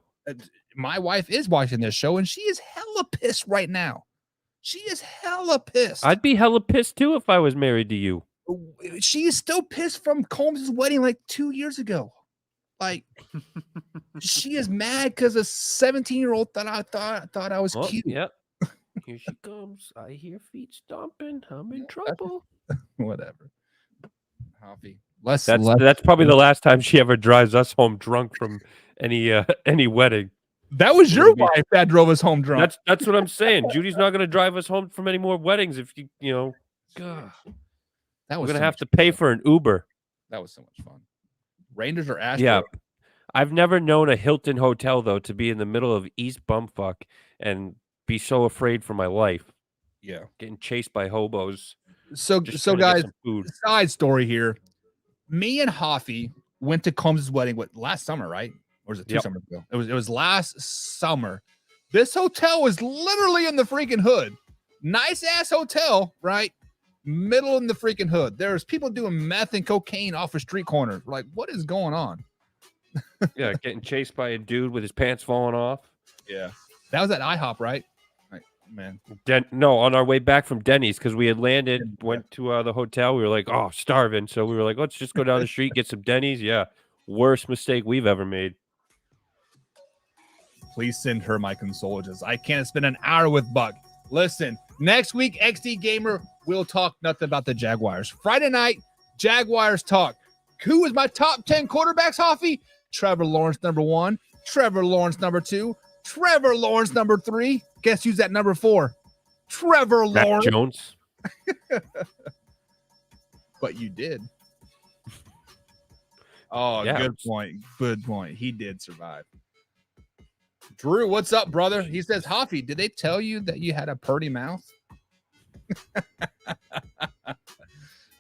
S1: My wife is watching this show, and she is hella pissed right now. She is hella pissed.
S2: I'd be hella pissed too if I was married to you.
S1: She is still pissed from Combs' wedding like 2 years ago. Like, she is mad because a 17-year-old thought I was cute.
S2: Yep. Here she comes. I hear feet stomping. I'm in trouble.
S1: Whatever. Hoffy.
S2: That's probably the last time she ever drives us home drunk from any wedding.
S1: That was your wife that drove us home drunk.
S2: That's what I'm saying. Judy's not going to drive us home from any more weddings if you know. God. We're going to have to pay for an Uber.
S1: That was so much fun. Rangers or Astros?
S2: Yeah. I've never known a Hilton hotel though to be in the middle of East Bumfuck and be so afraid for my life.
S1: Yeah.
S2: Getting chased by hobos.
S1: So guys, side story here. Me and Hoffy went to Combs' wedding last summer, right? Or was it 2 summers ago? It was last summer. This hotel was literally in the freaking hood. Nice ass hotel, right? Middle in the freaking hood. There's people doing meth and cocaine off a street corner. Like, what is going on?
S2: Yeah, getting chased by a dude with his pants falling off.
S1: Yeah. That was at IHOP, right? Like, man.
S2: No, on our way back from Denny's, because we had landed, went to the hotel. We were like, oh, starving. So we were like, let's just go down the street, get some Denny's. Yeah. Worst mistake we've ever made.
S1: Please send her my condolences. I can't spend an hour with Buck. Listen, next week, XD Gamer will talk nothing about the Jaguars. Friday night, Jaguars talk. Who is my top 10 quarterbacks, Hoffy? Trevor Lawrence, number 1. Trevor Lawrence, number 2. Trevor Lawrence, number 3. Guess who's at number 4? Trevor Lawrence.
S2: Matt Jones.
S1: But you did. Oh, yeah, good point. Good point. He did survive. Drew, what's up, brother? He says, Hoffy, did they tell you that you had a purty mouth? All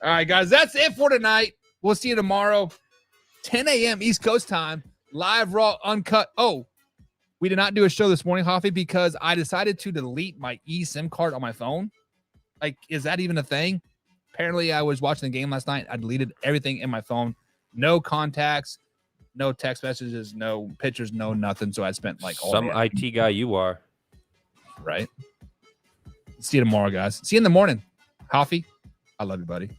S1: right, guys, that's it for tonight. We'll see you tomorrow, 10 a.m. East Coast time, live, raw, uncut. Oh, we did not do a show this morning, Hoffy, because I decided to delete my eSIM card on my phone. Like, is that even a thing? Apparently, I was watching the game last night. I deleted everything in my phone. No contacts, no text messages, no pictures, no nothing. So I spent like all
S2: some
S1: day.
S2: IT guy you are.
S1: Right. See you tomorrow, guys. See you in the morning. Hoffy, I love you, buddy.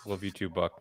S2: Love you too, Buck.